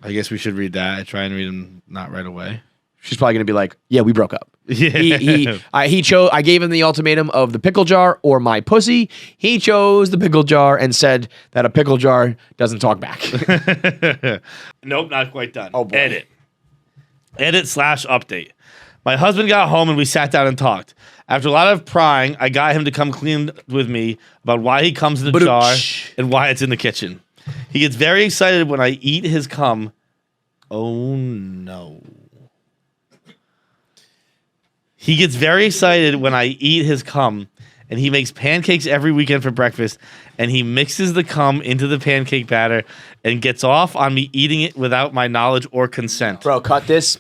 I guess we should read that. I try and read them not right away. She's probably gonna be like, yeah, we broke up. Yeah. He chose. I gave him the ultimatum of the pickle jar or my pussy. He chose the pickle jar and said that a pickle jar doesn't talk back. Nope, not quite done. Oh, boy. Edit / update. My husband got home and we sat down and talked. After a lot of prying, I got him to come clean with me about why he comes in the jar and why it's in the kitchen. He gets very excited when I eat his cum. Oh no. He gets very excited when I eat his cum, and he makes pancakes every weekend for breakfast, and he mixes the cum into the pancake batter and gets off on me eating it without my knowledge or consent. Bro, cut this.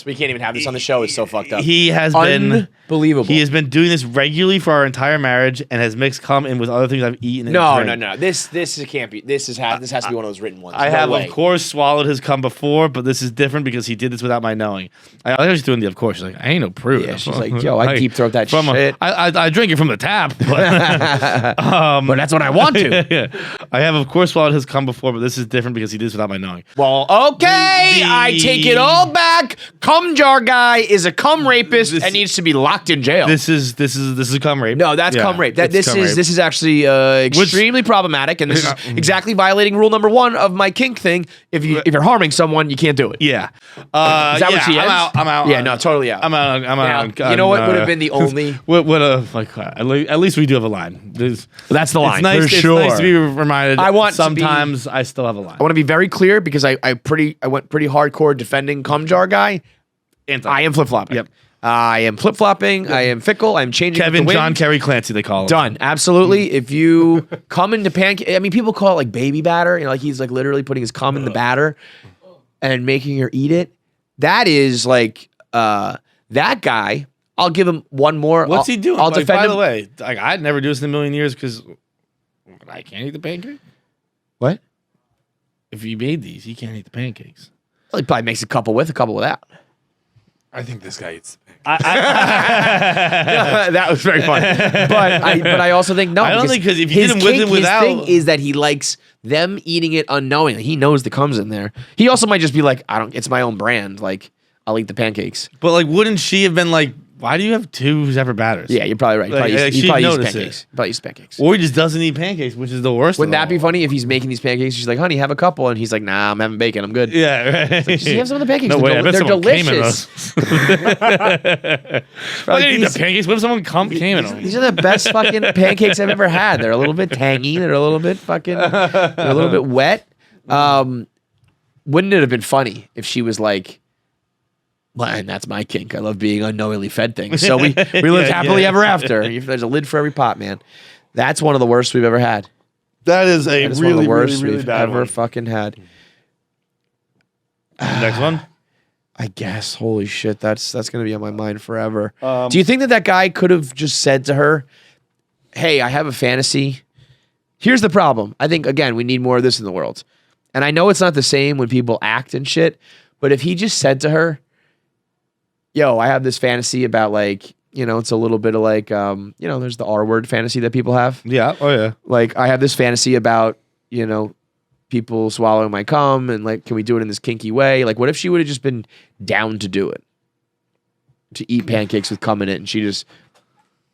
We can't even have this on the show. It's so fucked up. He has been unbelievable. He has been doing this regularly for our entire marriage and has mixed cum in with other things I've eaten. No. This can't be. This has to be one of those written ones. I No have, way. of course, swallowed his cum before, but this is different because he did this without my knowing. I was doing the of course. She's like, I ain't no prude. Yeah, she's like, yo, I deep throat that shit. I drink it from the tap, but but that's what I want to. I have, of course, swallowed his cum before, but this is different because he did this without my knowing. Well, okay, I take it all back. Cum jar guy is a cum rapist and needs to be locked in jail. This is cum rape. No, that's cum rape. This is actually extremely problematic, and this is exactly violating rule number 1 of my kink thing. If you're harming someone, you can't do it. Yeah. Is that what she is? I'm out. Yeah, no, totally out. I'm out. Now, you know what would have been the only? At least we do have a line. That's the line. It's nice, for sure. It's nice to be reminded. Sometimes I still have a line. I want to be very clear because I went pretty hardcore defending cum jar guy. I am flip flopping. Yep. I am flip flopping. I am fickle. I'm changing. Kevin, with the wind. John, Kerry, Clancy, they call him. Done. Absolutely. If you come into pancake, I mean, people call it like baby batter. You know, like he's like literally putting his cum in the batter and making her eat it. That is like that guy. I'll give him one more. What's he doing? I'll defend by him. the way, I'd never do this in a million years because I can't eat the pancake. What? If he made these, he can't eat the pancakes. Well, he probably makes a couple without. I think this guy eats. That was very funny. But I also think no. I don't think because if you his did him with kink, and without, his thing is that he likes them eating it unknowingly. He knows the cum's in there. He also might just be like, it's my own brand. Like I'll eat the pancakes. But like, wouldn't she have been like, why do you have two separate batters? Yeah, you're probably right. Like, He she'd probably uses notice pancakes. it. Probably uses pancakes. Or he just doesn't eat pancakes, which is the worst. Wouldn't that be funny if he's making these pancakes? She's like, honey, have a couple. And he's like, nah, I'm having bacon. I'm good. Yeah, right. Just have some of the pancakes. No way, I bet They're someone came in delicious. those. I didn't eat the pancakes. What if someone came in them? These are the best fucking pancakes I've ever had. They're a little bit tangy. They're a little bit fucking, they're a little bit wet. Wouldn't it have been funny if she was like, well, and that's my kink. I love being unknowingly fed things. So we lived happily ever after. If there's a lid for every pot, man. That's one of the worst we've ever had. That is a That is one of really, the worst really, really we've bad ever one. fucking had. Next one. I guess. Holy shit, that's gonna be on my mind forever. Do you think that guy could have just said to her, "Hey, I have a fantasy. Here's the problem. I think again we need more of this in the world." And I know it's not the same when people act and shit, but if he just said to her, "Yo, I have this fantasy about like, it's a little bit of like, there's the R word fantasy that people have. Yeah. Oh yeah. Like I have this fantasy about, people swallowing my cum and like, can we do it in this kinky way? Like, what if she would have just been down to do it? To eat pancakes with cum in it and she just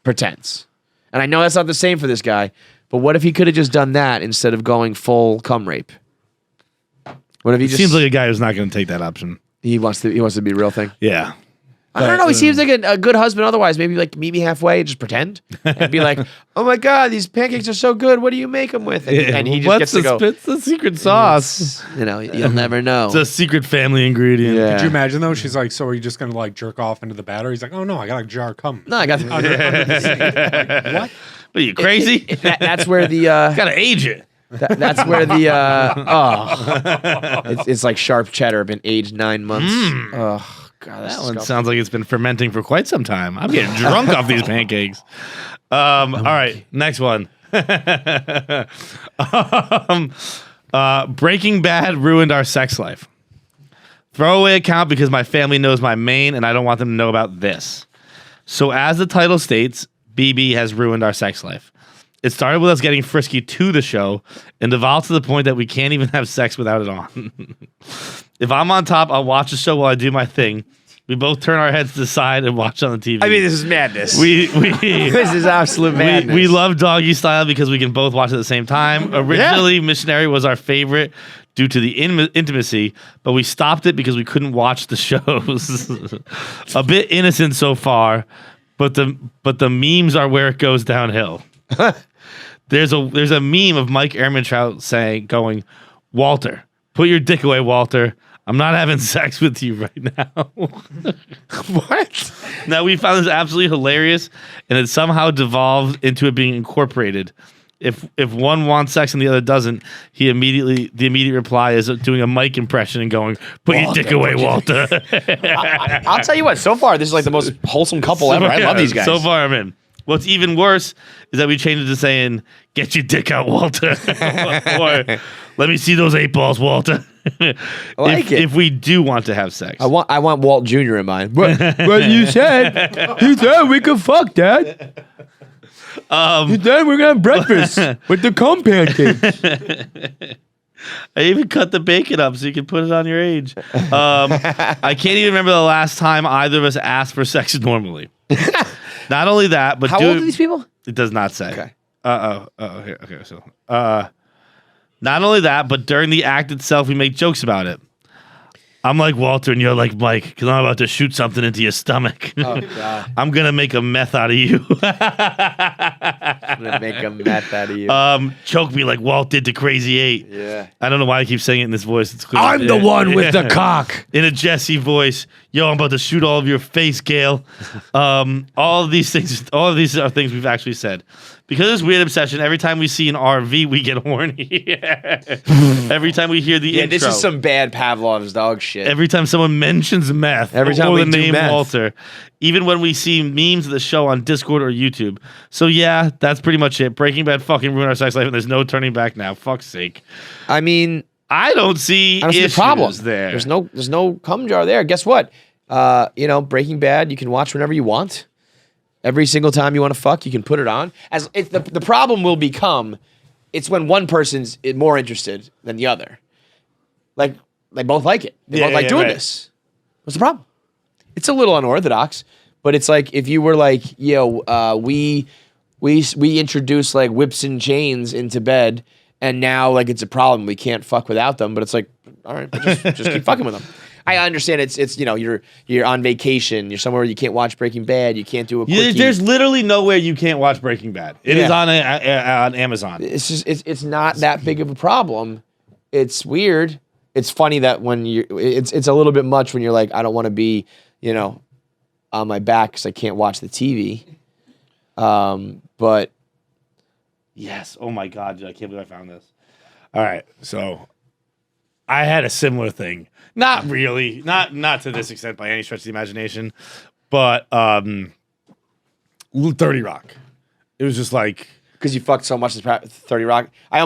pretends. And I know that's not the same for this guy, but what if he could have just done that instead of going full cum rape? What if he just Seems like a guy who's not going to take that option. he wants to be a real thing? Yeah. I don't know. He seems like a good husband. Otherwise, maybe like meet me halfway, just pretend, and be like, "Oh my god, these pancakes are so good. What do you make them with?" And he just gets to go. It's the secret sauce. You'll never know. It's a secret family ingredient. Yeah. Could you imagine though? She's like, so are you just gonna like jerk off into the batter? He's like, oh no, I got a jar of cum. No, I got Under the sink. Like, what? What are you crazy? that's where the Gotta age it. that's where the it's like sharp cheddar, been aged 9 months. Oh god, That one sounds like it's been fermenting for quite some time. I'm getting drunk off these pancakes. All right, next one. Breaking Bad ruined our sex life. Throwaway account because my family knows my main and I don't want them to know about this. So as the title states, BB has ruined our sex life. It started with us getting frisky to the show and evolved to the point that we can't even have sex without it on. If I'm on top, I'll watch the show while I do my thing. We both turn our heads to the side and watch on the TV. I mean, this is madness. This is absolute madness. We love Doggy Style because we can both watch at the same time. Originally, Missionary was our favorite due to the intimacy, but we stopped it because we couldn't watch the shows. A bit innocent so far, but the memes are where it goes downhill. There's a meme of Mike Ehrmantraut going, "Walter, put your dick away, Walter. I'm not having sex with you right now." What? Now we found this absolutely hilarious, and it somehow devolved into it being incorporated. If one wants sex and the other doesn't, the immediate reply is doing a Mike impression and going, "Put your dick away, Walter." I'll tell you what. So far, this is like the most wholesome couple ever. I love these guys. So far, I'm in. What's even worse is that we changed it to saying, "Get your dick out, Walter," or "Let me see those 8 balls, Walter." I like it. If we do want to have sex, I want Walt Jr. in mind. But you said we could fuck, Dad. You said we're gonna have breakfast with the cum pancakes. I even cut the bacon up so you can put it on your age. I can't even remember the last time either of us asked for sex normally. Not only that, but How old are these people? It does not say. Okay. Okay. So, not only that, but during the act itself, we make jokes about it. I'm like Walter, and you're like Mike, because I'm about to shoot something into your stomach. Oh god. I'm gonna make a meth out of you. I'm gonna make a meth out of you. Choke me like Walt did to Crazy 8. Yeah. I don't know why I keep saying it in this voice. It's clear. I'm the one with the cock. In a Jesse voice. Yo, I'm about to shoot all of your face, Gail. All of these are things we've actually said. Because of this weird obsession, every time we see an RV, we get horny. Every time we hear the intro. This is some bad Pavlov's dog shit. Every time someone mentions meth, Every time or we the do name meth. Walter, even when we see memes of the show on Discord or YouTube. So yeah, that's pretty much it. Breaking Bad fucking ruined our sex life, and there's no turning back now. Fuck's sake. I mean, I don't see the issues problem there. There's no cum jar there. Guess what? Breaking Bad, you can watch whenever you want. Every single time you want to fuck, you can put it on. As it's the problem will become, it's when one person's more interested than the other. Like they both like it. They both like doing this. What's the problem? It's a little unorthodox, But it's like if you were like, we introduced like whips and chains into bed, and now like it's a problem. We can't fuck without them. But it's like, all right, but just keep fucking with them. I understand it's you're on vacation, you're somewhere you can't watch Breaking Bad, you can't do a quickie. There's literally nowhere you can't watch Breaking Bad. It is on Amazon. It's just it's not that big of a problem. It's weird. It's funny that when it's a little bit much when you're like, I don't want to be, on my back because I can't watch the TV. But yes, oh my God, dude, I can't believe I found this. All right, so I had a similar thing. Not really, not to this extent by any stretch of the imagination, but 30 Rock. It was just like because you fucked so much with 30 Rock. I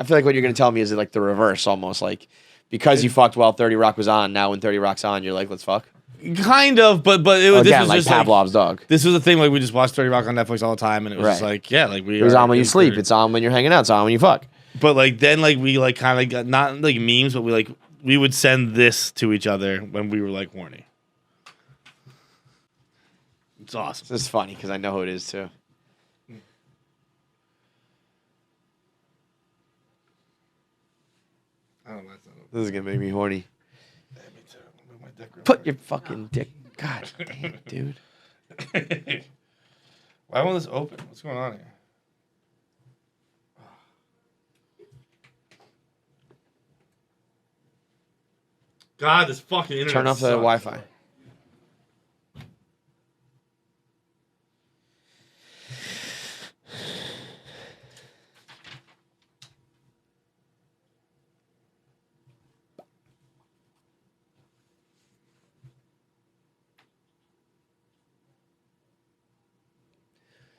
feel like what you're gonna tell me is like the reverse, almost like because you fucked while 30 Rock was on. Now when 30 Rock's on, you're like, let's fuck. Kind of, but it was again, this was like just Pavlov's dog. This was the thing, like we just watched 30 Rock on Netflix all the time, and it was just like, yeah, like it was on when you sleep. It's on when you're hanging out. It's on when you fuck. But like then, like we like kind of got not like memes, but we would send this to each other when we were like horny. It's awesome. This is funny because I know who it is too. Oh, This is gonna make me horny. me too. My dick real Put your fucking dick. God damn it, dude. Why won't this open? What's going on here? God, this fucking internet Turn off the sucks. Wi-Fi.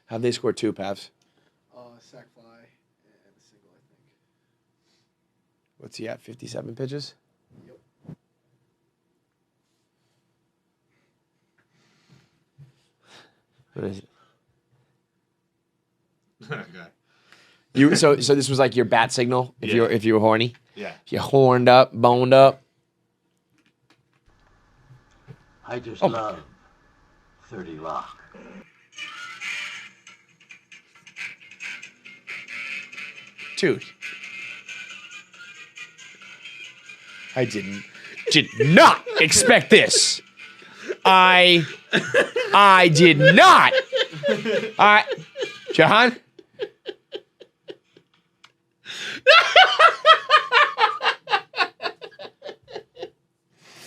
How'd they score 2, Pavs? Sack fly and a single, I think. What's he at? 57 pitches? Yep. What is it? Okay. So this was like your bat signal if you were horny? Yeah. If you're horned up, boned up. I just love 30 Rock. Dude. I did not expect this. I did not. Jahan?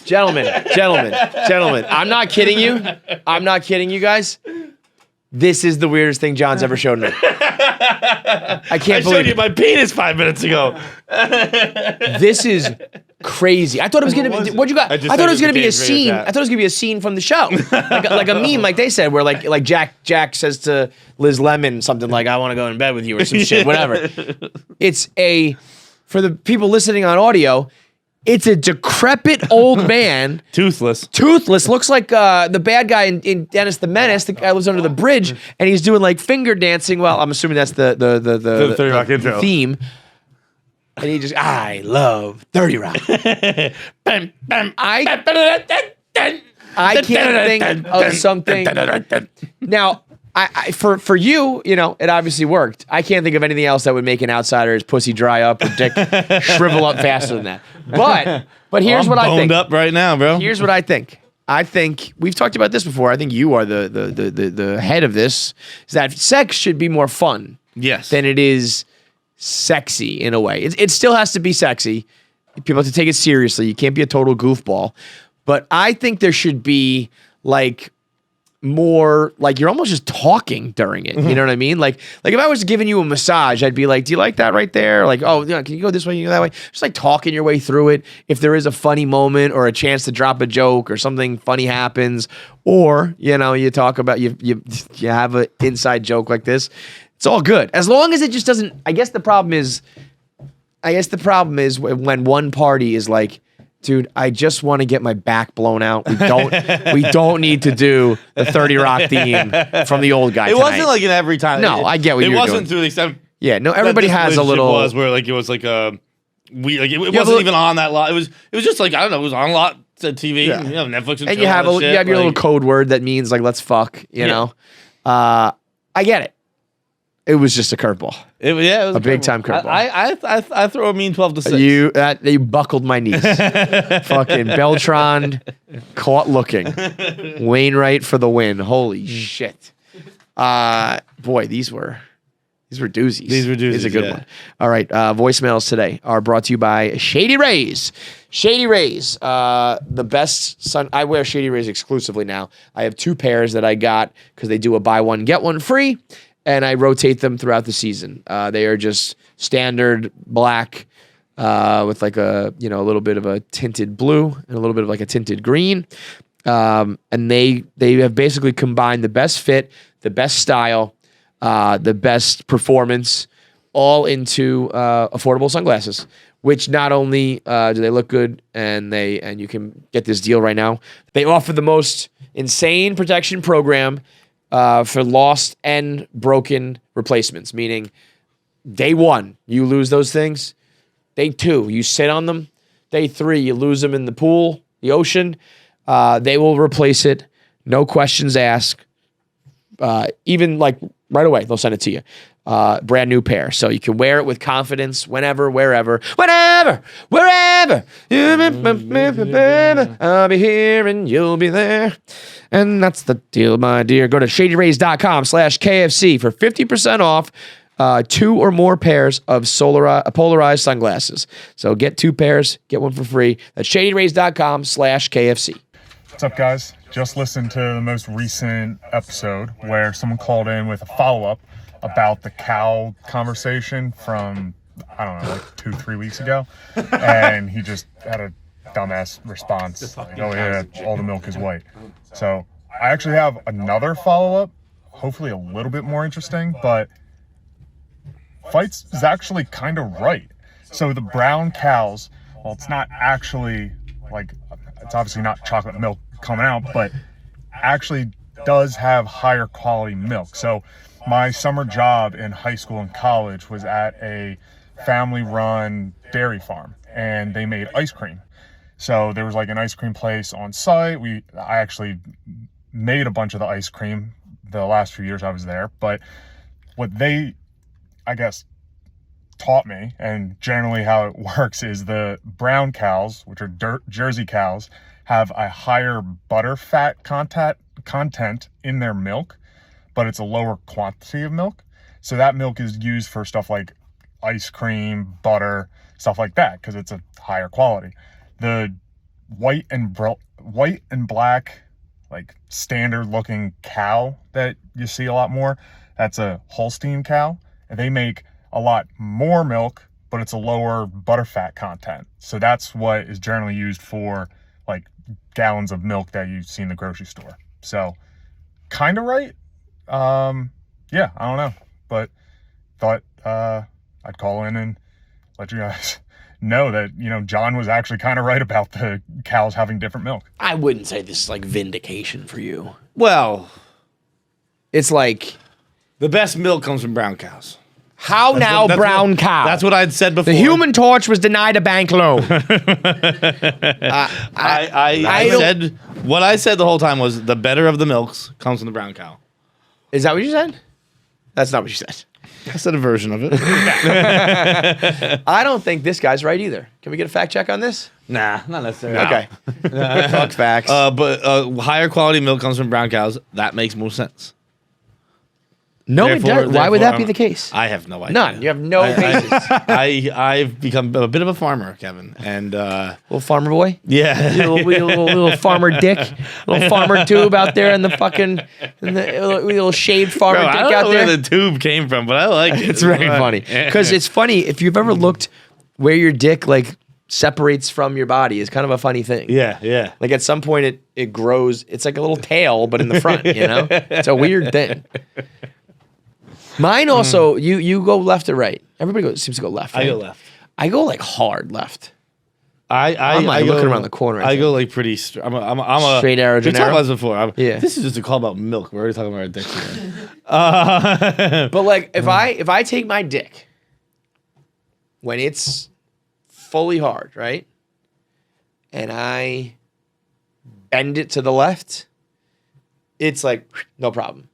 Gentlemen. I'm not kidding you. I'm not kidding you guys. This is the weirdest thing John's ever showed me. I can't believe showed you my penis 5 minutes ago. This is crazy. I thought it was gonna be. What you got? I thought it was gonna be a scene. I thought it was gonna be a scene from the show, like a meme, like they said, where like Jack says to Liz Lemon something like, "I want to go in bed with you" or some shit, whatever. It's for the people listening on audio. It's a decrepit old man, Toothless, looks like the bad guy in Dennis the Menace. The guy lives under the bridge, and he's doing like finger dancing. Well, I'm assuming that's the 30 Rock intro theme. And he just, I love 30 Rock. I can't think of something. Now, for you, it obviously worked. I can't think of anything else that would make an outsider's pussy dry up or dick shrivel up faster than that. But here's what I think. Boned up right now, bro. Here's what I think. I think we've talked about this before. I think you are the head of this. Is that sex should be more fun Yes. than it is sexy in a way. It still has to be sexy. People have to take it seriously. You can't be a total goofball. But I think there should be like more, like you're almost just talking during it. You know what I mean? Like if I was giving you a massage, I'd be like, do you like that right there? Like, oh, yeah, can you go this way, you go that way? Just like talking your way through it. If there is a funny moment or a chance to drop a joke or something funny happens, or, you talk about, you have an inside joke like this, it's all good. As long as it just doesn't, I guess the problem is when one party is like, dude, I just want to get my back blown out. We don't need to do the 30 Rock theme from the old guy. It wasn't like an every time. No, I get what you're doing. It wasn't to the extent. Yeah, no, everybody that this has a relationship little. Was where like it was like a it wasn't even on that lot. It was just like I don't know. It was on a lot It's a TV. Yeah. You have Netflix and And chill you have and shit, you have your little like- code word that means like let's fuck. You know, I get it. It was just a curveball. It was A big time curveball. I throw a mean 12-6. You buckled my knees. Fucking Beltran caught looking. Wainwright for the win. Holy shit. Boy, these were doozies. These were doozies, It's a good yeah. one. All right, voicemails today are brought to you by Shady Rays. Shady Rays, the best sun. I wear Shady Rays exclusively now. I have 2 pairs that I got because they do a buy one get one free, and I rotate them throughout the season. They are just standard black with like a little bit of a tinted blue and a little bit of like a tinted green. And they have basically combined the best fit, the best style, the best performance, all into affordable sunglasses. Which not only do they look good, and you can get this deal right now. They offer the most insane protection program for lost and broken replacements. Meaning, day 1 you lose those things. Day 2 you sit on them. Day 3 you lose them in the pool, the ocean. They will replace it, no questions asked. Even like right away, they'll send it to you. Brand new pair. So you can wear it with confidence whenever, wherever. I'll be here and you'll be there. And that's the deal, my dear. Go to shadyrays.com/KFC for 50% off 2 or more pairs of polarized sunglasses. So get 2 pairs, get one for free. That's shadyrays.com/KFC. What's up, guys? Just listened to the most recent episode where someone called in with a follow-up about the cow conversation from, I don't know, like 2-3 weeks ago. And he just had a dumbass response. Like, oh, yeah, all the milk is white. So I actually have another follow-up, hopefully a little bit more interesting, but Fights is actually kind of right. So the brown cows, well, it's not actually like, it's obviously not chocolate milk coming out, but actually does have higher quality milk. So my summer job in high school and college was at a family-run dairy farm, and they made ice cream. So there was like an ice cream place on site. I actually made a bunch of the ice cream the last few years I was there, but what they, I guess, taught me, and generally how it works, is the brown cows, which are Jersey cows, have a higher butter fat content in their milk, but it's a lower quantity of milk. So that milk is used for stuff like ice cream, butter, stuff like that, because it's a higher quality. The white and black, like standard looking cow that you see a lot more, that's a Holstein cow, and they make a lot more milk, but it's a lower butterfat content. So that's what is generally used for like gallons of milk that you see in the grocery store. So kind of right. Yeah, I don't know, but thought I'd call in and let you guys know that, John was actually kind of right about the cows having different milk. I wouldn't say this is like vindication for you. Well, It's like, the best milk comes from brown cows. how now brown cow? That's what I'd said before. The Human Torch was denied a bank loan. I said, what I said the whole time was the better of the milks comes from the brown cow. Is that what you said? That's not what you said. I said a version of it. I don't think this guy's right either. Can we get a fact check on this? Nah, not necessarily. Okay. Fuck facts. But higher quality milk comes from brown cows. That makes more sense. No, it doesn't. Why would that be the case? I have no idea. None. You have no basis. I've become a bit of a farmer, Kevin, and Little farmer boy? yeah, little farmer dick? Little farmer tube out there in the fucking, little shaved farmer Bro, dick I don't out know there? where the tube came from, but I like it. It's very funny. Because it's funny, if you've ever looked where your dick, like, separates from your body, is kind of a funny thing. Yeah. Like, at some point, it grows, it's like a little tail, but in the front, It's a weird thing. Mine also, you go left or right? Everybody seems to go left, right? I go left. I go, like, hard left. I'm like looking around the corner, I I go think. like pretty. I'm a Straight arrow, We talked Gennaro? about this before. Yeah. This is just a call about milk. We're already talking about our dicks again. But, like, if I take my dick when it's fully hard, right? And I bend it to the left, it's like no problem.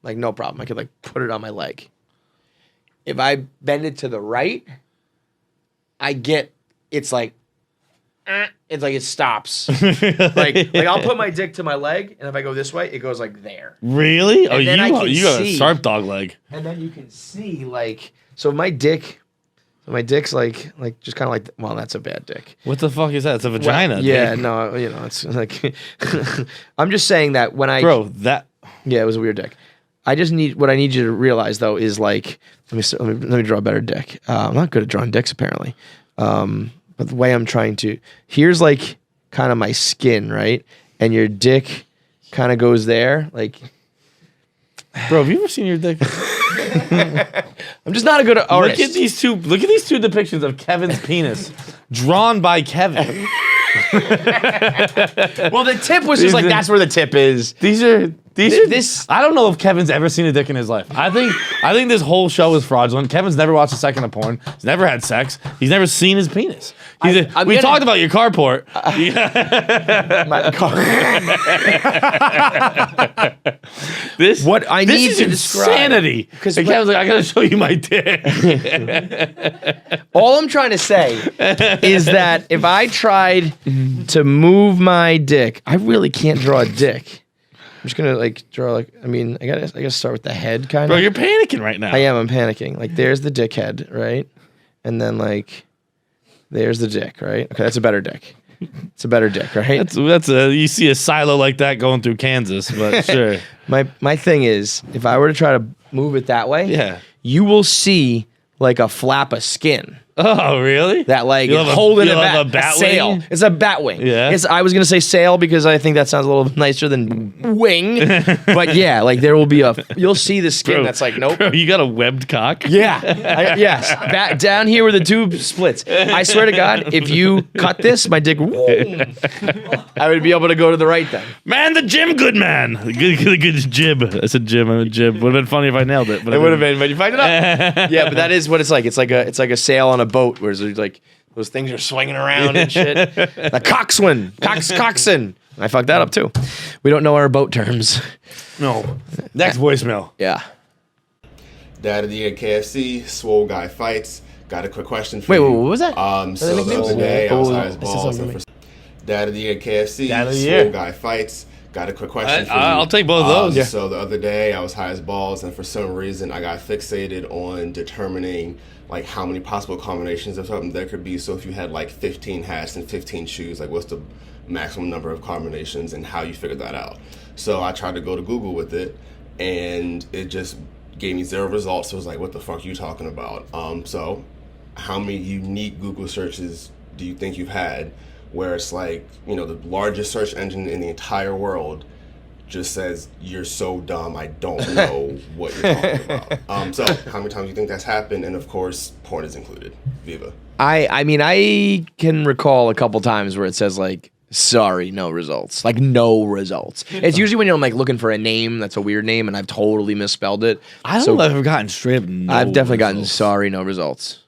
Like no problem. I could like put it on my leg. If I bend it to the right, it's like it stops. like I'll put my dick to my leg, and if I go this way, it goes like there. Really? And then I can you got a see- sharp dog leg. And then you can see like so my dick's like just kind of like, well, that's a bad dick. What the fuck is that? It's a vagina. Yeah, dude. no, it's like I'm just saying that when I Bro, that yeah, it was a weird dick. I need you to realize though is like let me draw a better dick. I'm not good at drawing dicks apparently, but the way I'm trying to here's like kind of my skin, right, and your dick kind of goes there, like. bro, have you ever seen your dick? I'm just not a good artist. Look at these two depictions of Kevin's penis drawn by Kevin. Well, the tip was just like that's where the tip is. These are This- I don't know if Kevin's ever seen a dick in his life. I think this whole show is fraudulent. Kevin's never watched a second of porn. He's never had sex. He's never seen his penis. We talked about your carport. My car. This What I this need is to describe- insanity. 'Cause And Kevin's like, I gotta show you my dick. All I'm trying to say is that if I tried to move my dick, I really can't draw a dick. I'm just gonna like draw like I gotta start with the head kind Bro, of. you're panicking right now. I'm panicking. Like there's the dick head, right? And then like there's the dick, right? Okay, that's a better dick. It's a better dick, right? That's you see a silo like that going through Kansas, but sure. My thing is, if I were to try to move it that way, Yeah. you will see like a flap of skin. Oh, really? That like You'll have holding you'll a have bat, a bat sail. wing? It's a bat wing. Yeah. I was gonna say sail because I think that sounds a little nicer than wing. But yeah, like there will be you'll see the skin Bro, that's like nope. Bro, you got a webbed cock? Yeah. Yes. Down here where the tube splits. I swear to God, if you cut this, my dick, I would be able to go to the right then. Man, the Jim good man. Good jib. I said Jim, I meant jib. Would have been funny if I nailed it. But It would have been, but you find it up. Yeah, but that is what it's like. It's like a sail on a boat where there's like those things are swinging around and shit. The coxswain, coxswain. I fucked that up too. We don't know our boat terms. No. Next voicemail. Yeah. Dad of the year KFC, swole guy fights. Got a quick question for Wait, you. what was that? So the nicknames? other day I was high as I said balls. something And for Dad of the year KFC, Dad of the swole year. guy fights. Got a quick question for you. I'll take both of those. Yeah. So the other day I was high as balls, and for some reason I got fixated on determining like how many possible combinations of something there could be. So if you had like 15 hats and 15 shoes, like what's the maximum number of combinations and how you figured that out? So I tried to go to Google with it, and it just gave me 0 results. So I was like, what the fuck are you talking about? So how many unique Google searches do you think you've had where it's like, you know, the largest search engine in the entire world just says, you're so dumb, I don't know what you're talking about. So how many times do you think that's happened? And of course, porn is included. Viva. I mean, I can recall a couple times where it says like, sorry, no results. Like no results. It's usually when you're like looking for a name that's a weird name and I've totally misspelled it. I don't know if I've gotten straight up no I've definitely gotten results. sorry, no results.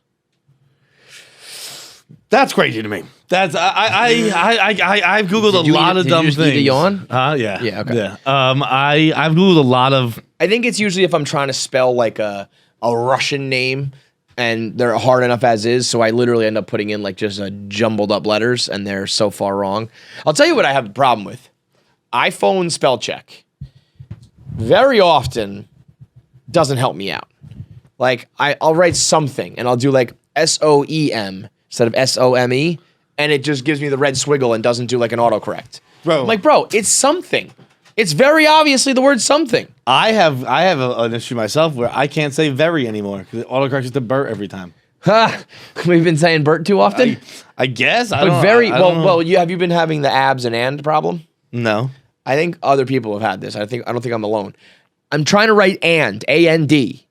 That's crazy to me. That's I've googled Did a you lot eat- of did dumb you just eat things. a yawn? Yeah. Yeah, okay. Yeah. I've googled a lot of. I think it's usually if I'm trying to spell like a Russian name and they're hard enough as is, so I literally end up putting in like just a jumbled up letters and they're so far wrong. I'll tell you what I have a problem with. iPhone spell check very often doesn't help me out. Like I'll write something and I'll do like SOEM instead of SOME, and it just gives me the red swiggle and doesn't do like an autocorrect. Bro. I'm like, bro, it's something. It's very obviously the word something. I have an issue myself where I can't say very anymore because it autocorrects to Bert every time. Ha! We've been saying Bert too often. I guess. I But don't, very I don't know. well. Have you been having the abs and problem? No. I think other people have had this. I don't think I'm alone. I'm trying to write A-N-D,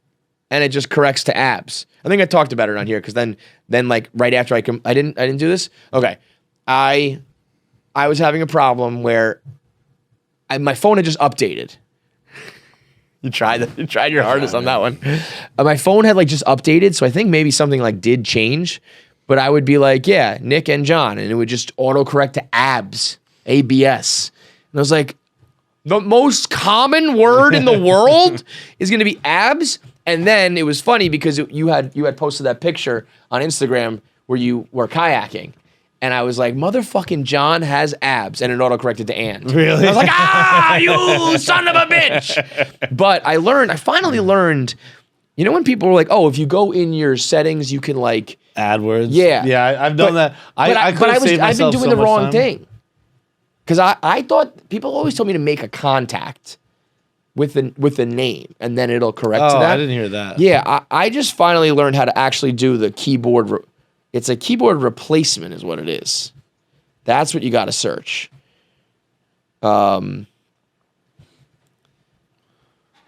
and it just corrects to abs. I think I talked about it on here because then like right after I didn't do this. Okay, I was having a problem where my phone had just updated. You tried your hardest on that one. My phone had like just updated, so I think maybe something like did change. But I would be like, yeah, Nick and John, and it would just autocorrect to abs, ABS. I was like, the most common word in the world is going to be abs. And then it was funny because you had posted that picture on Instagram where you were kayaking. And I was like, motherfucking John has abs. And it autocorrected to and. Really? I was like, you son of a bitch. But I finally learned, you know when people were like, oh, if you go in your settings, you can like. AdWords? Yeah. Yeah, I've done that. I've been doing the wrong thing. Because I thought, people always told me to make a contact with the name, and then it'll correct to that. I didn't hear that. Yeah, I just finally learned how to actually do the keyboard. It's a keyboard replacement is what it is. That's what you got to search. That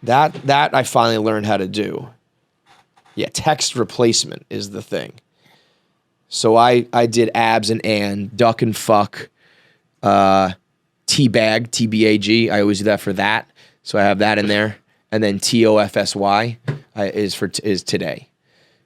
I finally learned how to do. Yeah, text replacement is the thing. So I did abs and duck and fuck, teabag, TBAG. I always do that for that. So I have that in there. And then TOFSY is today.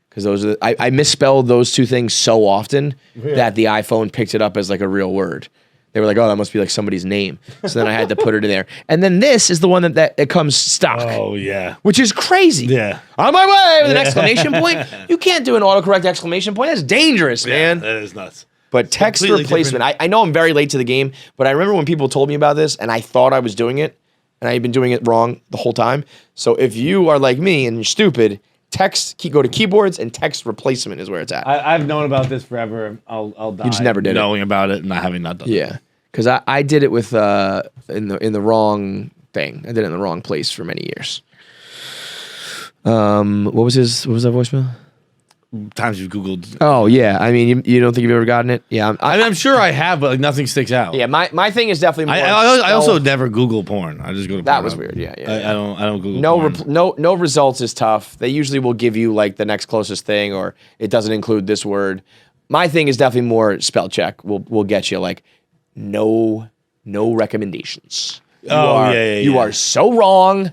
Because those are I misspelled those two things so often that the iPhone picked it up as like a real word. They were like, oh, that must be like somebody's name. So then I had to put it in there. And then this is the one that it comes stock. Oh, yeah. Which is crazy. Yeah. On my way with an exclamation point. You can't do an autocorrect exclamation point. That's dangerous, man. That is nuts. But text replacement, I know I'm very late to the game, but I remember when people told me about this and I thought I was doing it, and I've been doing it wrong the whole time. So if you are like me and you're stupid, go to keyboards and text replacement is where it's at. I've known about this forever. I'll die. You just never did knowing about it and not having not done it. Yeah. Because I did it with in the wrong thing. I did it in the wrong place for many years. What was that voicemail? Times you've Googled. Oh yeah, I mean you don't think you've ever gotten it? Yeah, I'm sure I have, but like nothing sticks out. Yeah, my thing is definitely more. I also never Google porn. I just go to. That was weird. Yeah. I don't Google. porn. No results is tough. They usually will give you like the next closest thing, or it doesn't include this word. My thing is definitely more spell check. Will get you like no recommendations. You are so wrong.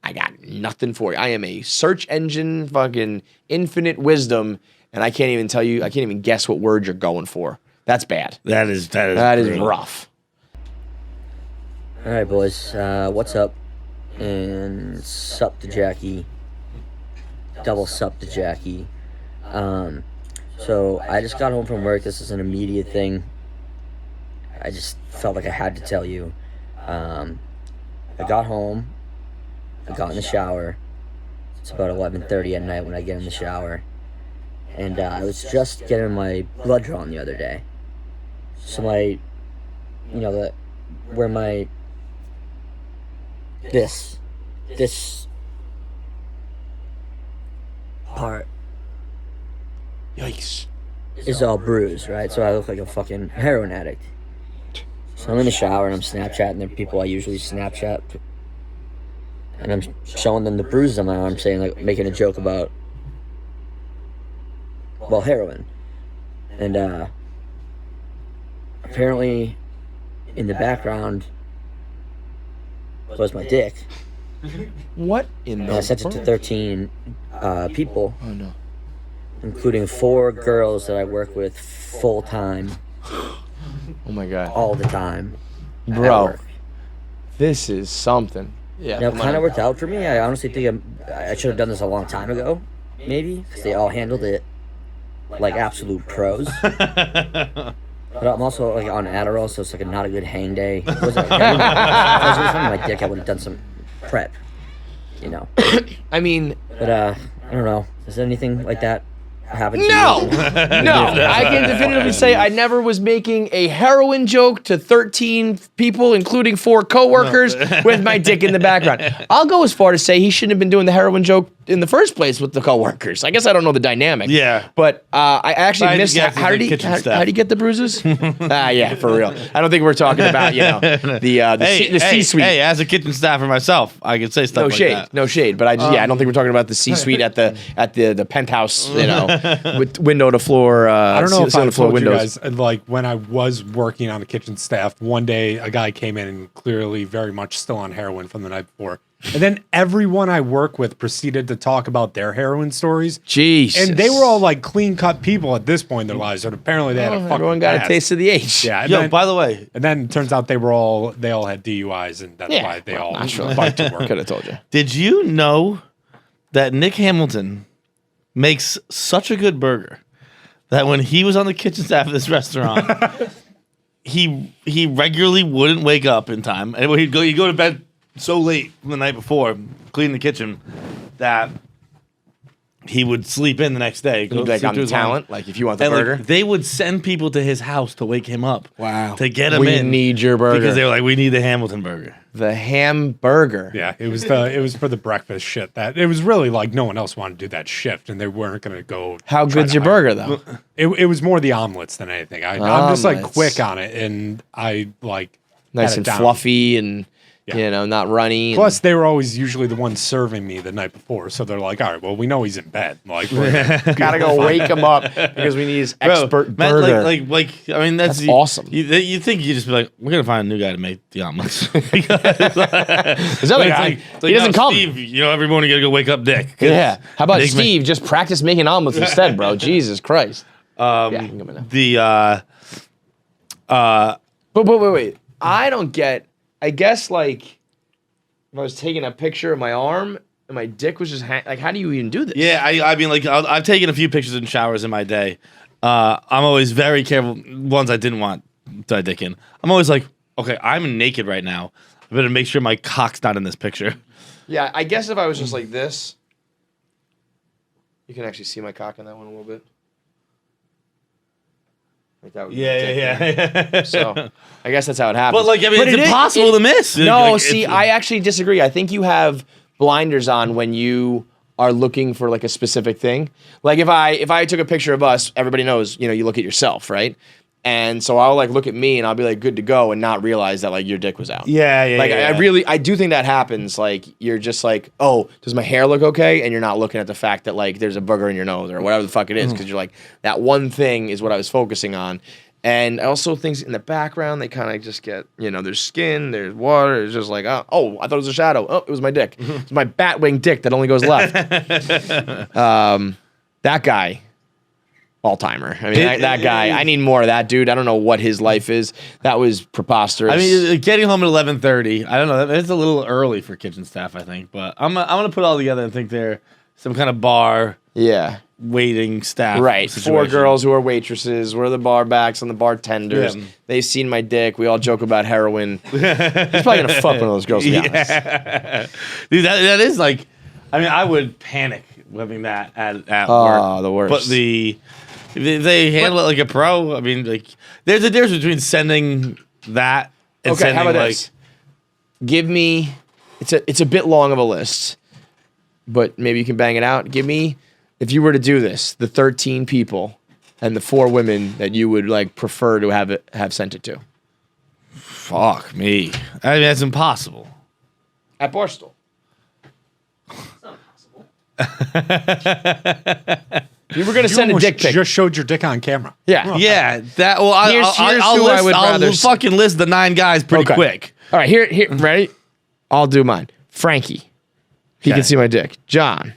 I got nothing for you. I am a search engine fucking infinite wisdom, and I can't even tell you, I can't even guess what word you're going for. That's bad. That is rough. All right, boys. What's up? And sup to Jackie. Double sup to Jackie. So I just got home from work. This is an immediate thing. I just felt like I had to tell you. I got home. I got in the shower. It's about 11:30 at night when I get in the shower. And I was just getting my blood drawn the other day. So this part. Yikes. Is all bruised, right? So I look like a fucking heroin addict. So I'm in the shower and I'm Snapchatting the people I usually Snapchat. And I'm showing them the bruises on my arm, saying, like, making a joke about, well, heroin. And apparently in the background was my dick. What in the I sent it to 13 people. Oh, no. Including 4 girls that I work with full time. Oh, my God. All the time. Bro, this is something. Yeah, it kind of worked out for me. I honestly think I should have done this a long time ago, maybe, because they all handled it like absolute pros. But I'm also like on Adderall, so it's like not a good hang day. It wasn't like, if I was on my dick, I would have done some prep, you know. I mean, but I don't know. Is there anything like that happen to you? No. I can definitively say I never was making a heroin joke to 13 people, including 4 coworkers, with my dick in the background. I'll go as far to say he shouldn't have been doing the heroin joke in the first place with the coworkers. I guess I don't know the dynamic. Yeah. But I actually missed how did he get the bruises? Yeah, for real. I don't think we're talking about, the C-suite. Hey, as a kitchen staffer myself, I could say stuff like that. No shade. But I don't think we're talking about the C-suite at the penthouse, with window to floor. I don't know if I told windows. you guys, like when I was working on the kitchen staff, one day a guy came in and clearly very much still on heroin from the night before. And then everyone I work with proceeded to talk about their heroin stories. Jeez. And they were all like clean cut people at this point in their lives, but apparently they had a fucking everyone got past. a taste of the H. Yeah. And Yo, then, by the way, and then it turns out they all had DUIs, and that's why they all biked to work. Could have told you. did you know that Nick Hamilton makes such a good burger that when he was on the kitchen staff of this restaurant, he regularly wouldn't wake up in time, and he'd go to bed so late the night before, clean the kitchen, that he would sleep in the next day. Go Like sleep on to his talent, mom. like if you want the And burger. like, they would send people to his house to wake him up. Wow. To get him We in. need your burger. Because they were like, we need the Hamilton burger. The hamburger. Yeah, it was for the breakfast shit. That it was really like no one else wanted to do that shift, and they weren't gonna go. How try good's to your hire- burger though? It was more the omelets than anything. I'm just like Omelets. quick on it, and I like Nice had it and down. fluffy and Yeah. not runny. Plus, they were always usually the ones serving me the night before, so they're like, "All right, well, we know he's in bed. Like, we're gotta go wake him up because we need his expert Matt, burger. like, I mean, that's awesome. You think you just be like, we're gonna find a new guy to make the omelets. This other guy, he doesn't come. Steve, every morning you gotta go wake up Dick. Yeah. How about Nick Steve? Just practice making omelets instead, bro. Jesus Christ. Yeah, you can come in now. But wait. I don't get. I guess like if I was taking a picture of my arm and my dick was just like, how do you even do this? Yeah, I mean, like, I've taken a few pictures in showers in my day. I'm always very careful. Ones I didn't want my dick in. I'm always like, okay, I'm naked right now. I better make sure my cock's not in this picture. Yeah. I guess if I was just like this, you can actually see my cock in that one a little bit. Like that would be my dick there. So I guess that's how it happens. But like, I mean, it's impossible to miss. No, Like, see, it's- I actually disagree. I think you have blinders on when you are looking for like a specific thing. Like if I took a picture of us, everybody knows, you look at yourself, right? And so I'll like look at me and I'll be like good to go and not realize that like your dick was out. Yeah. Like I do think that happens. Like you're just like, oh, does my hair look okay? And you're not looking at the fact that like there's a booger in your nose or whatever the fuck it is, because you're like, that one thing is what I was focusing on. And I also think in the background they kind of just get, there's skin, there's water. It's just like, oh, I thought it was a shadow. Oh, it was my dick. It's my bat wing dick that only goes left. That guy. All timer. I mean, that guy. I need more of that dude. I don't know what his life is. That was preposterous. I mean, getting home at 11:30. I don't know. It's a little early for kitchen staff, I think. But I'm gonna put it all together and think they're some kind of bar. Yeah. Waiting staff. Right. Situation. 4 girls who are waitresses. We're the bar backs and the bartenders. Yeah. They've seen my dick. We all joke about heroin. He's probably gonna fuck one of those girls. To be honest. Dude, that is like. I mean, I would panic having that at work. Oh, the worst. But they handle it like a pro. I mean, like, there's a difference between sending that and Okay, sending how about like. this? Give me. It's a bit long of a list, but maybe you can bang it out. Give me, if you were to do this, the 13 people and the 4 women that you would like prefer to have sent it to. Fuck me. I mean, that's impossible. At Barstool. If you were gonna send a almost dick pic. just showed your dick on camera. Yeah. Yeah, that. Well, Here's who I would rather I'll fucking list the 9 guys pretty Okay. quick. All right, here, ready? I'll do mine. Frankie, he can see my dick. John,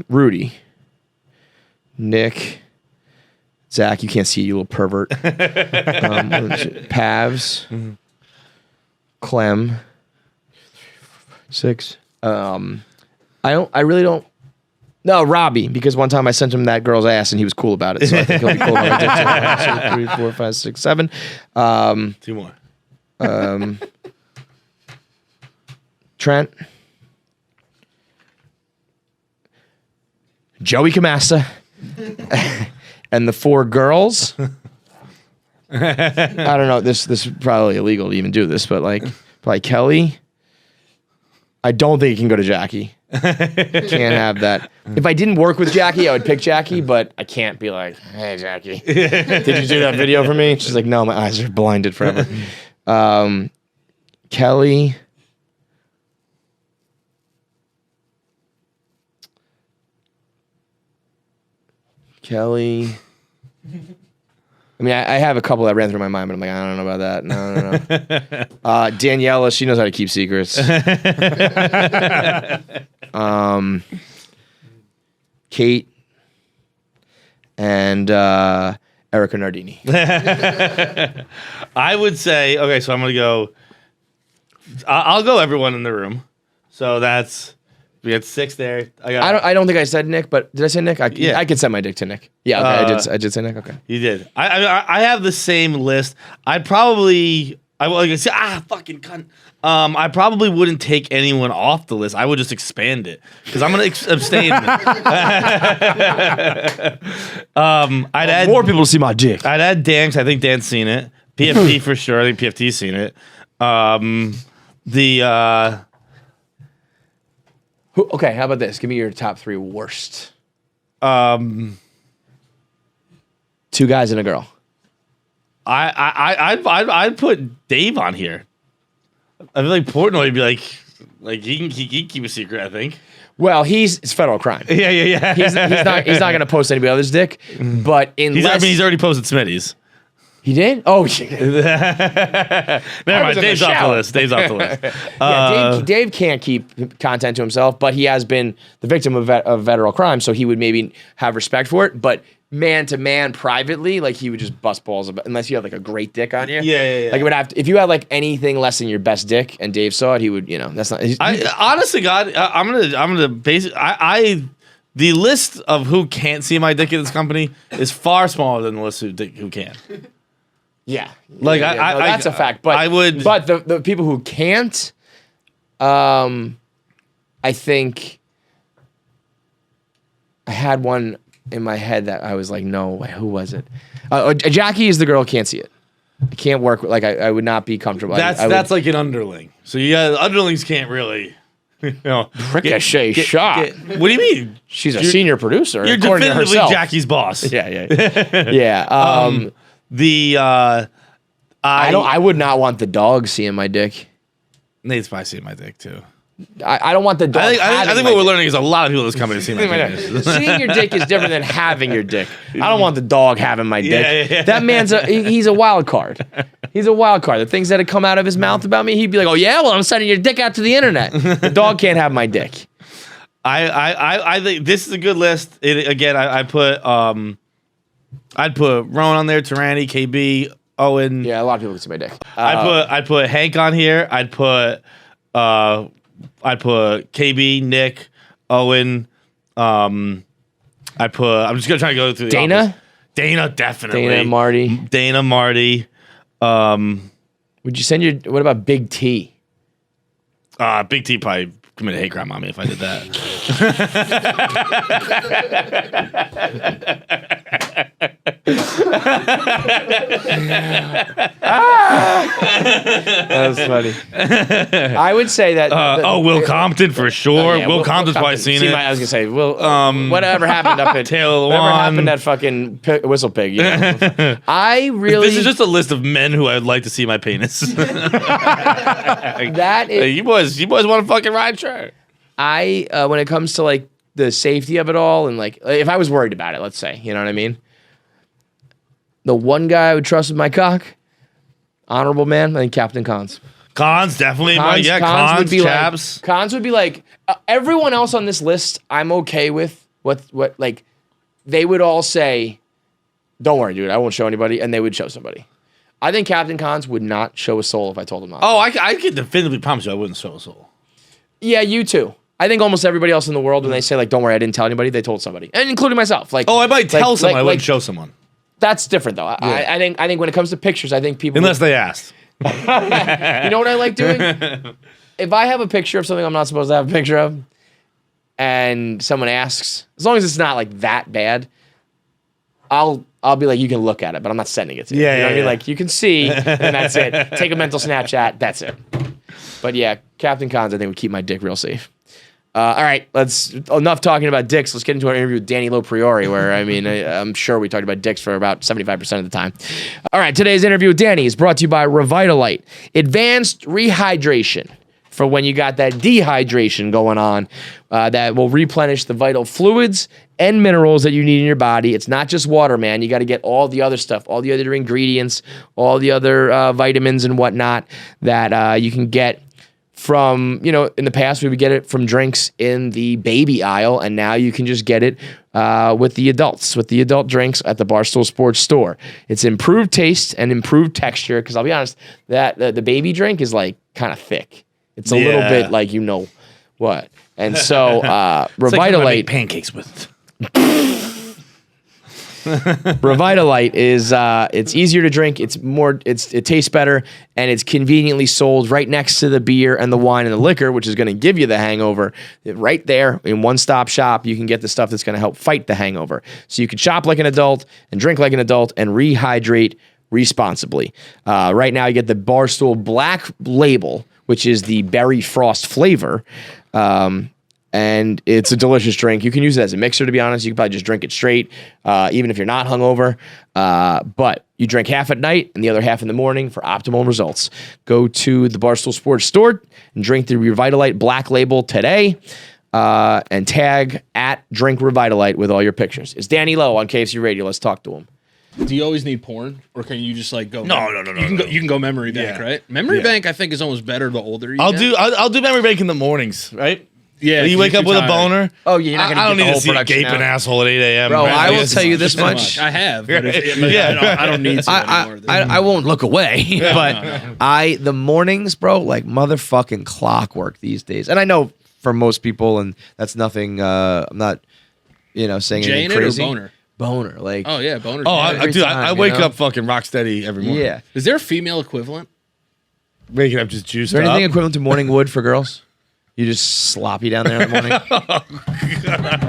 Rudy, Nick, Zach. You can't see, you little pervert. Pavs, Clem. 6. I really don't. No, Robbie, because one time I sent him that girl's ass and he was cool about it. So I think he'll be cool about it. 2, 3, 4, 5, 6, 7. 2 more. Trent. Joey Camasta. And the 4 girls. I don't know. This is probably illegal to even do this, but like probably Kelly. I don't think it can go to Jackie. Can't have that. If I didn't work with Jackie, I would pick Jackie, but I can't be like, hey, Jackie, did you do that video for me? She's like, no, my eyes are blinded forever. Kelly. I mean, I have a couple that ran through my mind, but I'm like, I don't know about that. No. Daniela, she knows how to keep secrets. Kate and Erica Nardini. I would say, okay, so I'm going to go. I'll go everyone in the room. So we got 6 there. I don't think I said Nick, but did I say Nick? Yeah. I can send my dick to Nick. Yeah, okay, I did say Nick. Okay, You did. I have the same list. Fucking cunt. I probably wouldn't take anyone off the list. I would just expand it because I'm gonna abstain. I'd add more people to see my dick. I'd add Dan 'cause I think Dan's seen it. PFT for sure. I think PFT's seen it. Okay, how about this? Give me your top 3 worst. 2 guys and a girl. I'd put Dave on here. I feel like Portnoy would be like he can keep a secret. I think. Well, it's federal crime. Yeah. He's not going to post anybody else's dick, but he's already posted Smitty's. He did? Oh, shit. Never mind. Dave's off the list. Dave can't keep content to himself, but he has been the victim of federal crime, so he would maybe have respect for it. But man to man, privately, like he would just bust balls about, unless you have like a great dick on you. Yeah. Like it would have to, if you had like anything less than your best dick, and Dave saw it, he would. That's not. Honestly, God, I'm gonna basically. The list of who can't see my dick in this company is far smaller than the list of who can. Yeah, that's a fact. But I would. But the people who can't, I think I had one in my head that I was like, no way. Who was it? Jackie is the girl who can't see it. I can't work with. Like I would not be comfortable. That's like an underling. So underlings can't really. Ricochet shot. What do you mean? She's a senior producer. You're according to definitively herself. Jackie's boss. Yeah. I would not want the dog seeing my dick. Nate's probably seeing my dick too. I don't want the dog. I think what we're learning is a lot of people in this company see my dick. Seeing your dick is different than having your dick. I don't want the dog having my dick. Yeah. That man's he's a wild card. He's a wild card. The things that had come out of his mouth about me, he'd be like, "Oh yeah, well I'm sending your dick out to the internet." The dog can't have my dick. I think this is a good list. I'd put Rowan on there, Tyranny, KB, Owen. Yeah, a lot of people can see my dick. I'd put Hank on here. I'd put KB, Nick, Owen. I'm just gonna try to go through the Dana. office. Dana, definitely. Dana, Marty. Would you send your? What about Big T? Big T probably commit a hate crime on me if I did that. That was funny. I would say that. Will Compton for sure. Will Compton's probably seen it. I was gonna say, whatever happened up at Taylor whatever Wan. happened at fucking Whistle Pig. I really. This is just a list of men who I'd like to see my penis. That is. You boys want to fucking ride? Sure. When it comes to like the safety of it all, and like if I was worried about it, let's say, you know what I mean. The one guy I would trust with my cock, honorable man, I think Captain Cons. Cons definitely. Cons would be chaps. Like, Cons would be like everyone else on this list. I'm okay with what like they would all say. Don't worry, dude. I won't show anybody, and they would show somebody. I think Captain Cons would not show a soul if I told him not. Oh, I can definitively promise you I wouldn't show a soul. Yeah, you too. I think almost everybody else in the world, when they say like, "Don't worry, I didn't tell anybody," they told somebody, and including myself. Like, I might tell someone, I wouldn't show someone. That's different though. I think when it comes to pictures, I think people unless they asked. You know what I like doing? If I have a picture of something I'm not supposed to have a picture of, and someone asks, as long as it's not like that bad, I'll be like, you can look at it, but I'm not sending it to you. You know what I mean? Like you can see, and that's it. Take a mental Snapchat. That's it. But yeah, Captain Cons, I think would keep my dick real safe. All right, enough talking about dicks. Let's get into our interview with Danny Lopriori, where I'm sure we talked about dicks for about 75% of the time. All right, today's interview with Danny is brought to you by Revitalyte, advanced rehydration for when you got that dehydration going on. That will replenish the vital fluids and minerals that you need in your body. It's not just water, man. You got to get all the other stuff, all the other ingredients, all the other vitamins and whatnot that you can get from, in the past we would get it from drinks in the baby aisle, and now you can just get it with the adult drinks at the Barstool Sports Store. It's improved taste and improved texture, because I'll be honest, that the baby drink is like kind of thick. It's a little bit like what. And so Revitalyte pancakes with. Revitalyte is it's easier to drink, it tastes better, and it's conveniently sold right next to the beer and the wine and the liquor, which is going to give you the hangover. Right there in one-stop shop, you can get the stuff that's going to help fight the hangover. So you can shop like an adult and drink like an adult and rehydrate responsibly. Right now you get the Barstool Black Label, which is the berry frost flavor. And it's a delicious drink. You can use it as a mixer, to be honest. You can probably just drink it straight, even if you're not hungover. But you drink half at night and the other half in the morning for optimal results. Go to the Barstool Sports Store and drink the Revitalyte Black Label today, and tag at Drink Revitalyte with all your pictures. It's Danny Lowe on KFC Radio. Let's talk to him. Do you always need porn, or can you just like go? No. You can go memory bank, right? Memory bank, I think, is almost better the older you I'll get. I'll do memory bank in the mornings, right? Yeah, you wake up with a boner. Oh, yeah, you're not I don't gonna need get to see a production gaping out. asshole at 8 a.m. Bro, right? I will tell you this much. I have, but Yeah. I don't need to anymore. I won't look away, but the mornings, bro, like motherfucking clockwork these days. And I know for most people, and that's nothing. I'm not, saying Jay anything in it or crazy. boner? Like Oh yeah, boner. I wake up fucking rock steady every morning. Yeah. Is there a female equivalent? Waking up just juiced Is there anything up. equivalent to morning wood for girls? You just sloppy down there in the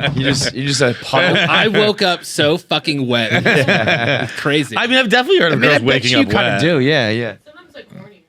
morning. You just a puddle. I woke up so fucking wet. It's crazy. I mean, I've definitely heard of girls waking up You kind of wet. do, yeah. Sometimes like hornier.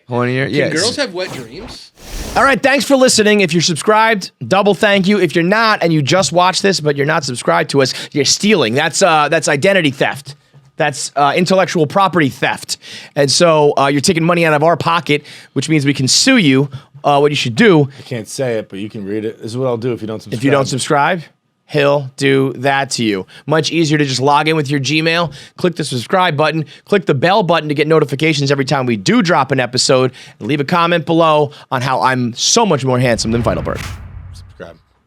Hornier, Can yeah. girls have wet dreams? All right, thanks for listening. If you're subscribed, double thank you. If you're not and you just watched this but you're not subscribed to us, you're stealing. That's identity theft. That's intellectual property theft. And so you're taking money out of our pocket, which means we can sue you. What you should do, I can't say it, but you can read it. This is what I'll do if you don't subscribe. if you don't subscribe, he'll do that to you. Much easier to just log in with your Gmail, click the subscribe button, click the bell button to get notifications every time we do drop an episode, and leave a comment below on how I'm so much more handsome than Vitalberg.